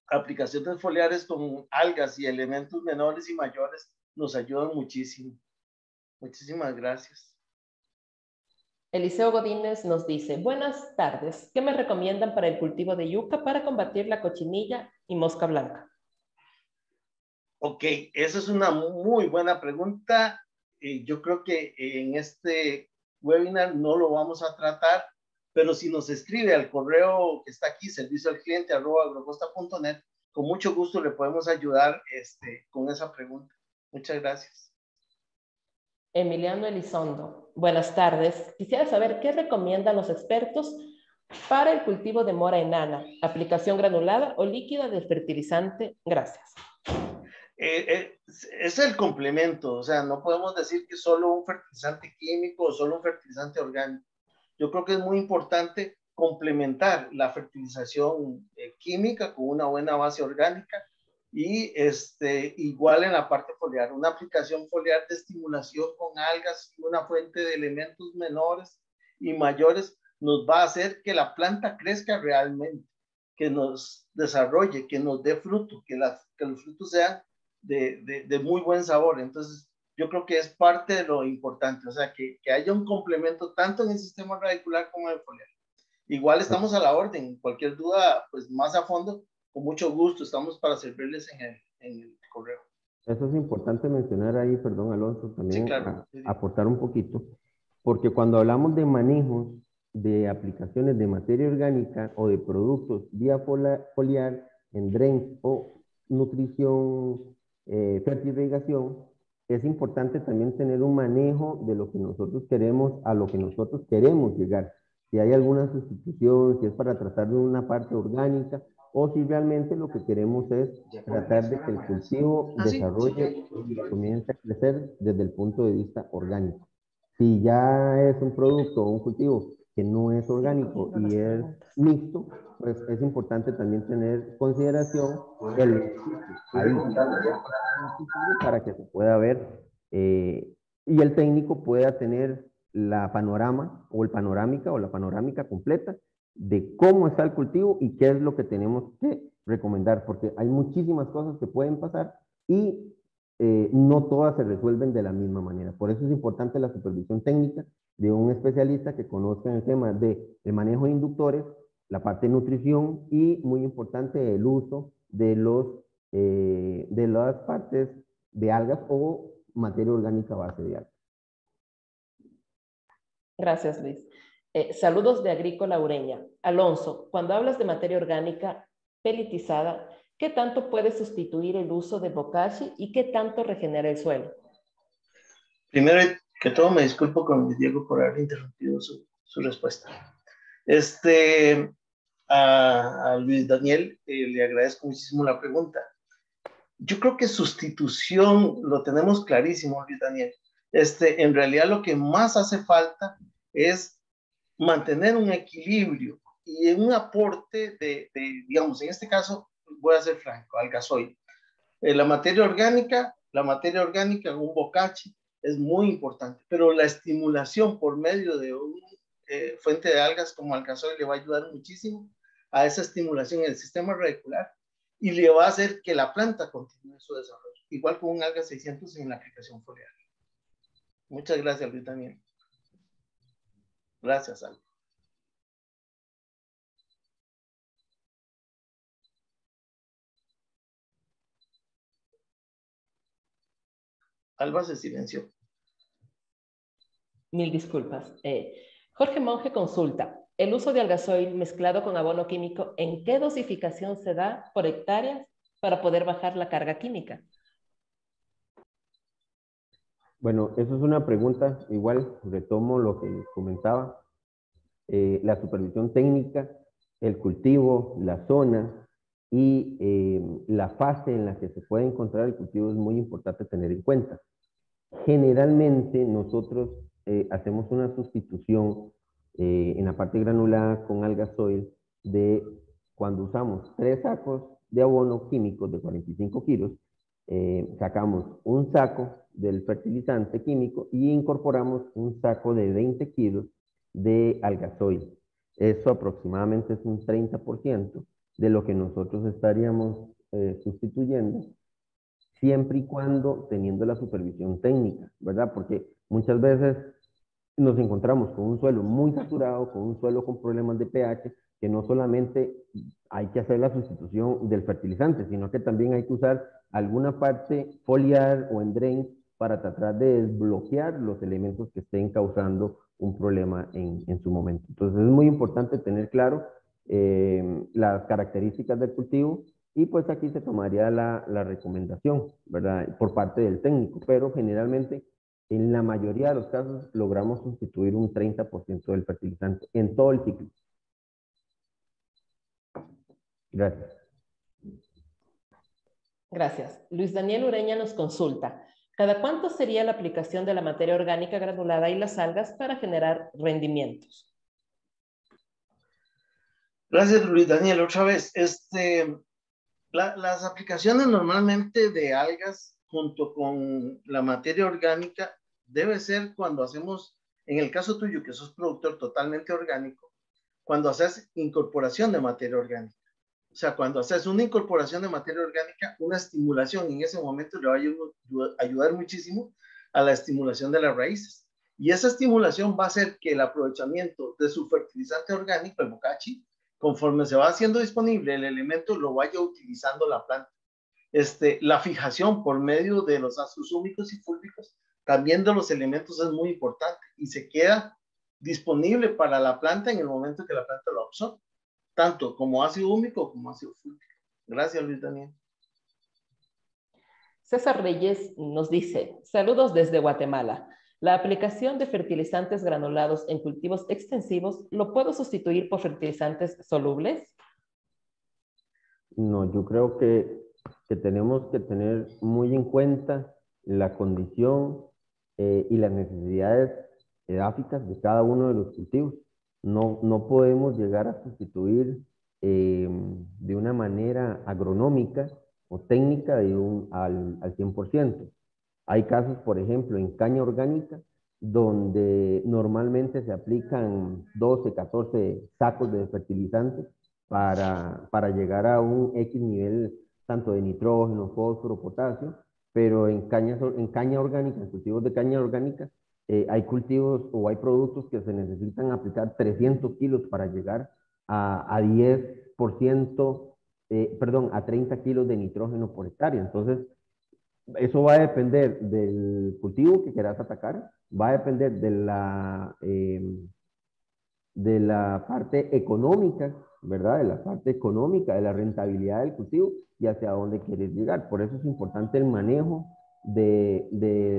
aplicaciones foliares con algas y elementos menores y mayores nos ayudan muchísimo. Muchísimas gracias. Eliseo Godínez nos dice, buenas tardes, ¿qué me recomiendan para el cultivo de yuca para combatir la cochinilla y mosca blanca? Ok, esa es una muy buena pregunta. Yo creo que en este webinar no lo vamos a tratar, pero si nos escribe al correo que está aquí, servicioalcliente@agrocosta.net, con mucho gusto le podemos ayudar con esa pregunta. Muchas gracias. Emiliano Elizondo, buenas tardes. Quisiera saber qué recomiendan los expertos para el cultivo de mora enana, aplicación granulada o líquida de fertilizante. Gracias. Es el complemento, o sea, no podemos decir que solo un fertilizante químico o solo un fertilizante orgánico. Yo creo que es muy importante complementar la fertilización química con una buena base orgánica y igual en la parte foliar, una aplicación foliar de estimulación con algas y una fuente de elementos menores y mayores nos va a hacer que la planta crezca realmente, que nos desarrolle, que nos dé fruto, que los frutos sean de muy buen sabor. Entonces, yo creo que es parte de lo importante, o sea, que haya un complemento tanto en el sistema radicular como en el foliar. Igual estamos a la orden, cualquier duda, pues más a fondo, con mucho gusto, estamos para servirles en el correo. Eso es importante mencionar ahí, perdón Alonso, también sí, claro. aportar un poquito, porque cuando hablamos de manejos de aplicaciones de materia orgánica o de productos vía foliar en drains o nutrición, fertirrigación, es importante también tener un manejo de lo que nosotros queremos, a lo que nosotros queremos llegar. Si hay alguna sustitución, si es para tratar de una parte orgánica, o si realmente lo que queremos es tratar de que el cultivo desarrolle y comience a crecer desde el punto de vista orgánico. Si ya es un producto o un cultivo que no es orgánico y es mixto, pues es importante también tener consideración el ahí para que se pueda ver y el técnico pueda tener la panorama o el panorámica o la panorámica completa de cómo está el cultivo y qué es lo que tenemos que recomendar, porque hay muchísimas cosas que pueden pasar y no todas se resuelven de la misma manera. Por eso es importante la supervisión técnica de un especialista que conozca el tema de el manejo de inductores, la parte de nutrición y, muy importante, el uso de las partes de algas o materia orgánica base de algas. Gracias, Luis. Saludos de Agrícola Ureña. Alonso, cuando hablas de materia orgánica pelletizada, ¿qué tanto puede sustituir el uso de bokashi y qué tanto regenera el suelo? Primero que todo, me disculpo con Diego por haber interrumpido su respuesta. A Luis Daniel le agradezco muchísimo la pregunta. Yo creo que sustitución lo tenemos clarísimo, Luis Daniel. En realidad lo que más hace falta es mantener un equilibrio y un aporte digamos, en este caso, voy a ser franco, al gasoil. La materia orgánica, un bokashi, es muy importante, pero la estimulación por medio de una fuente de algas como el gasoil le va a ayudar muchísimo a esa estimulación en el sistema radicular y le va a hacer que la planta continúe su desarrollo, igual con un alga 600 en la aplicación foliar. Muchas gracias, Luis Daniel. Gracias, Alba. Alba se silenció. Mil disculpas. Jorge Monge consulta, ¿el uso de algazoil mezclado con abono químico en qué dosificación se da por hectáreas para poder bajar la carga química? Bueno, eso es una pregunta, igual retomo lo que les comentaba. La supervisión técnica, el cultivo, la zona y la fase en la que se puede encontrar el cultivo es muy importante tener en cuenta. Generalmente nosotros hacemos una sustitución en la parte granulada con algazoil de cuando usamos 3 sacos de abono químico de 45 kilos, sacamos un saco del fertilizante químico y incorporamos un saco de 20 kilos de algazoil. Eso aproximadamente es un 30% de lo que nosotros estaríamos sustituyendo, siempre y cuando teniendo la supervisión técnica, ¿verdad? Porque muchas veces nos encontramos con un suelo muy saturado, con un suelo con problemas de pH, que no solamente hay que hacer la sustitución del fertilizante, sino que también hay que usar alguna parte foliar o en drain para tratar de desbloquear los elementos que estén causando un problema en su momento. Entonces es muy importante tener claro las características del cultivo y pues aquí se tomaría la recomendación, ¿verdad? Por parte del técnico, pero generalmente en la mayoría de los casos logramos sustituir un 30% del fertilizante en todo el ciclo. Gracias. Gracias. Luis Daniel Ureña nos consulta, ¿cada cuánto sería la aplicación de la materia orgánica granulada y las algas para generar rendimientos? Gracias, Luis Daniel. Otra vez, las aplicaciones normalmente de algas junto con la materia orgánica debe ser cuando hacemos, en el caso tuyo, que sos productor totalmente orgánico, cuando haces incorporación de materia orgánica. O sea, cuando haces una incorporación de materia orgánica, una estimulación en ese momento le va a ayudar muchísimo a la estimulación de las raíces. Y esa estimulación va a hacer que el aprovechamiento de su fertilizante orgánico, el bokashi, conforme se va haciendo disponible el elemento, lo vaya utilizando la planta. La fijación por medio de los ácidos húmicos y fúlvicos, también de los elementos, es muy importante y se queda disponible para la planta en el momento que la planta lo absorbe, tanto como ácido húmico como ácido fúlvico. Gracias, Luis Daniel. César Reyes nos dice, saludos desde Guatemala. ¿La aplicación de fertilizantes granulados en cultivos extensivos lo puedo sustituir por fertilizantes solubles? No, yo creo que tenemos que tener muy en cuenta la condición y las necesidades edáficas de cada uno de los cultivos. No podemos llegar a sustituir de una manera agronómica o técnica al 100%. Hay casos, por ejemplo, en caña orgánica, donde normalmente se aplican 12, 14 sacos de fertilizantes para llegar a un X nivel tanto de nitrógeno, fósforo, potasio, pero en caña orgánica, en cultivos de caña orgánica, hay cultivos o hay productos que se necesitan aplicar 300 kilos para llegar a 10%, perdón, a 30 kilos de nitrógeno por hectárea. Entonces, eso va a depender del cultivo que quieras atacar, va a depender de la parte económica, ¿verdad? De la parte económica, de la rentabilidad del cultivo y hacia dónde quieres llegar. Por eso es importante el manejo de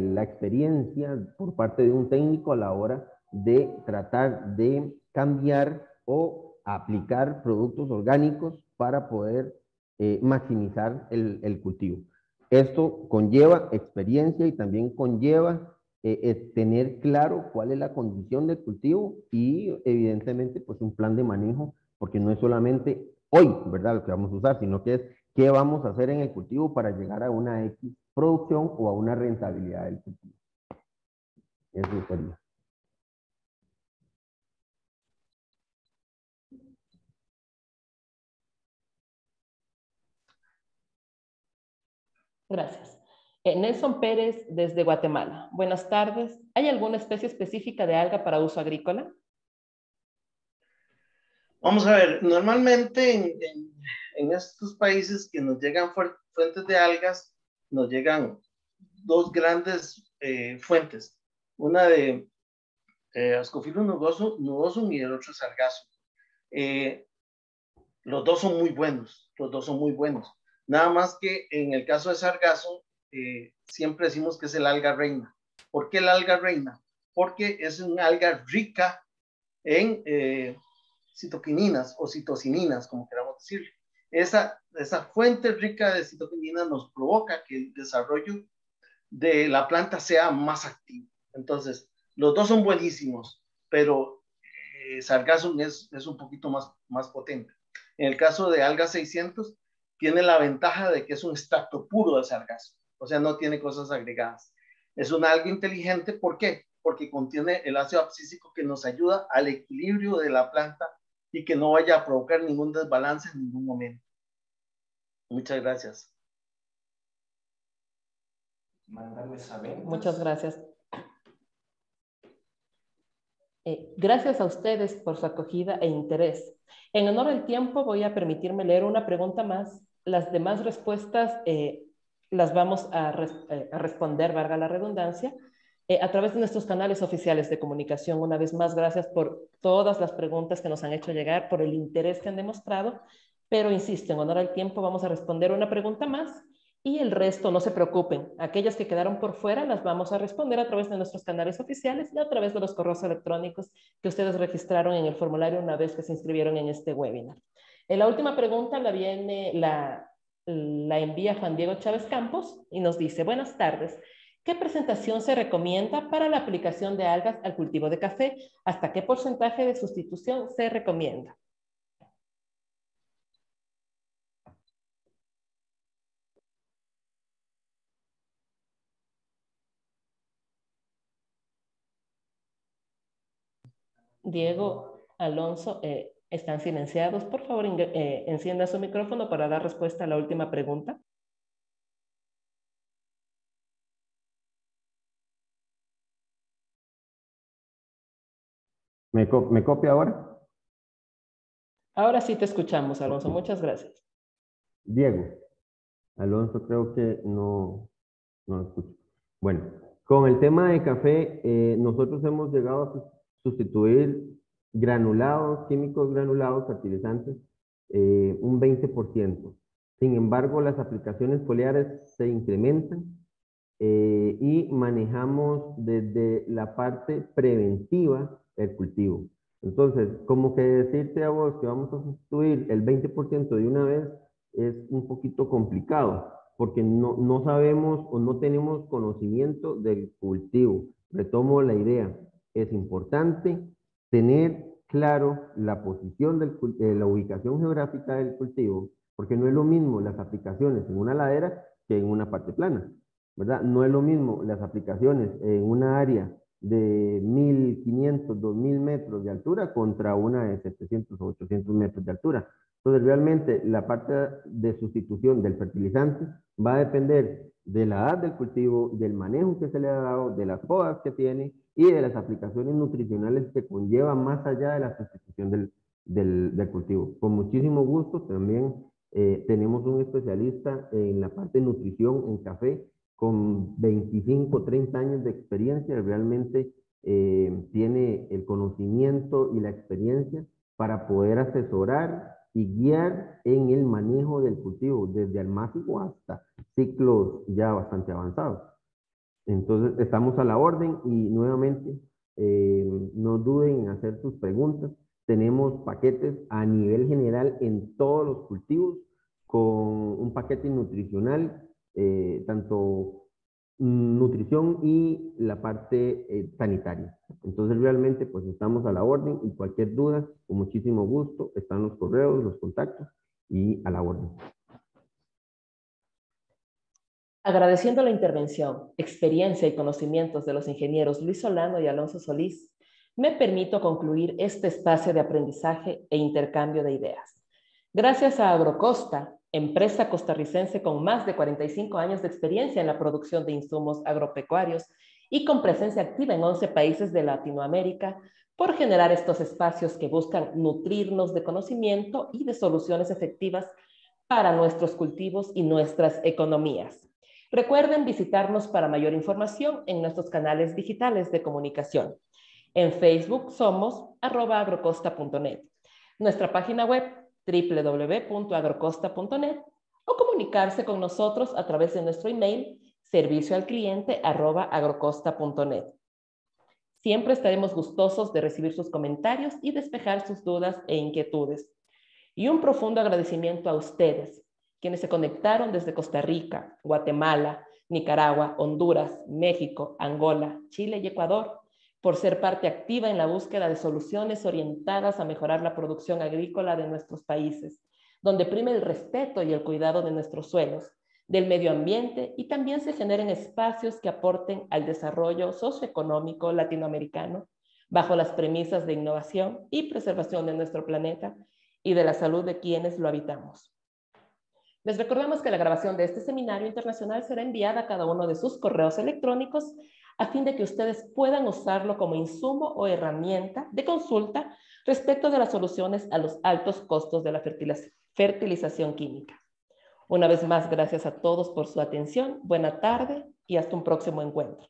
la experiencia por parte de un técnico a la hora de tratar de cambiar o aplicar productos orgánicos para poder maximizar el cultivo. Esto conlleva experiencia y también conlleva tener claro cuál es la condición del cultivo y evidentemente pues un plan de manejo, porque no es solamente hoy, ¿verdad?, lo que vamos a usar, sino que es qué vamos a hacer en el cultivo para llegar a una X producción o a una rentabilidad del cultivo. Eso sería. Gracias. Nelson Pérez desde Guatemala. Buenas tardes. ¿Hay alguna especie específica de alga para uso agrícola? Vamos a ver, normalmente en estos países que nos llegan fuentes de algas, nos llegan dos grandes fuentes. Una de Ascophyllum nodosum y el otro es Sargassum. Los dos son muy buenos. Nada más que en el caso de Sargassum, siempre decimos que es el alga reina. ¿Por qué el alga reina? Porque es una alga rica en citoquininas o citocininas, como queramos decirlo. Esa fuente rica de citoquininas nos provoca que el desarrollo de la planta sea más activo. Entonces, los dos son buenísimos, pero Sargassum es un poquito más potente. En el caso de alga 600, tiene la ventaja de que es un extracto puro de Sargassum, o sea, no tiene cosas agregadas. Es una alga inteligente, ¿por qué? Porque contiene el ácido abscísico que nos ayuda al equilibrio de la planta y que no vaya a provocar ningún desbalance en ningún momento. Muchas gracias. Muchas gracias. Gracias a ustedes por su acogida e interés. En honor al tiempo, voy a permitirme leer una pregunta más. Las demás respuestas las vamos a responder, valga la redundancia, a través de nuestros canales oficiales de comunicación. Una vez más, gracias por todas las preguntas que nos han hecho llegar, por el interés que han demostrado, pero insisto, en honor al tiempo vamos a responder una pregunta más y el resto, no se preocupen, aquellas que quedaron por fuera las vamos a responder a través de nuestros canales oficiales y a través de los correos electrónicos que ustedes registraron en el formulario una vez que se inscribieron en este webinar. La última pregunta la envía Juan Diego Chávez Campos y nos dice, buenas tardes, ¿qué presentación se recomienda para la aplicación de algas al cultivo de café? ¿Hasta qué porcentaje de sustitución se recomienda? Diego, Alonso, están silenciados. Por favor, encienda su micrófono para dar respuesta a la última pregunta. ¿Me copia ahora? Ahora sí te escuchamos, Alonso. Muchas gracias. Diego. Alonso creo que no lo escucho. Bueno, con el tema de café, nosotros hemos llegado a sustituir granulados, químicos granulados, fertilizantes, un 20%. Sin embargo, las aplicaciones foliares se incrementan y manejamos desde la parte preventiva el cultivo. Entonces, como que decirte a vos que vamos a sustituir el 20% de una vez es un poquito complicado, porque no sabemos o no tenemos conocimiento del cultivo. Retomo la idea, es importante tener claro la posición la ubicación geográfica del cultivo, porque no es lo mismo las aplicaciones en una ladera que en una parte plana, ¿verdad? No es lo mismo las aplicaciones en una área de 1500, 2000 metros de altura contra una de 700 o 800 metros de altura. Entonces, realmente la parte de sustitución del fertilizante va a depender de la edad del cultivo, del manejo que se le ha dado, de las podas que tiene y de las aplicaciones nutricionales que conlleva más allá de la sustitución del cultivo. Con muchísimo gusto también tenemos un especialista en la parte de nutrición en café con 25, 30 años de experiencia, realmente tiene el conocimiento y la experiencia para poder asesorar y guiar en el manejo del cultivo, desde almácigo hasta ciclos ya bastante avanzados. Entonces, estamos a la orden y nuevamente no duden en hacer sus preguntas. Tenemos paquetes a nivel general en todos los cultivos con un paquete nutricional, tanto nutrición y la parte sanitaria. Entonces, realmente, pues estamos a la orden y cualquier duda, con muchísimo gusto, están los correos, los contactos y a la orden. Agradeciendo la intervención, experiencia y conocimientos de los ingenieros Luis Solano y Alonso Solís, me permito concluir este espacio de aprendizaje e intercambio de ideas. Gracias a Agrocosta, empresa costarricense con más de 45 años de experiencia en la producción de insumos agropecuarios y con presencia activa en 11 países de Latinoamérica, por generar estos espacios que buscan nutrirnos de conocimiento y de soluciones efectivas para nuestros cultivos y nuestras economías. Recuerden visitarnos para mayor información en nuestros canales digitales de comunicación. En Facebook somos @agrocosta.net. Nuestra página web www.agrocosta.net o comunicarse con nosotros a través de nuestro email servicioalcliente@agrocosta.net. Siempre estaremos gustosos de recibir sus comentarios y despejar sus dudas e inquietudes. Y un profundo agradecimiento a ustedes, quienes se conectaron desde Costa Rica, Guatemala, Nicaragua, Honduras, México, Angola, Chile y Ecuador, por ser parte activa en la búsqueda de soluciones orientadas a mejorar la producción agrícola de nuestros países, donde prime el respeto y el cuidado de nuestros suelos, del medio ambiente y también se generen espacios que aporten al desarrollo socioeconómico latinoamericano, bajo las premisas de innovación y preservación de nuestro planeta y de la salud de quienes lo habitamos. Les recordamos que la grabación de este seminario internacional será enviada a cada uno de sus correos electrónicos a fin de que ustedes puedan usarlo como insumo o herramienta de consulta respecto de las soluciones a los altos costos de la fertilización química. Una vez más, gracias a todos por su atención, buena tarde y hasta un próximo encuentro.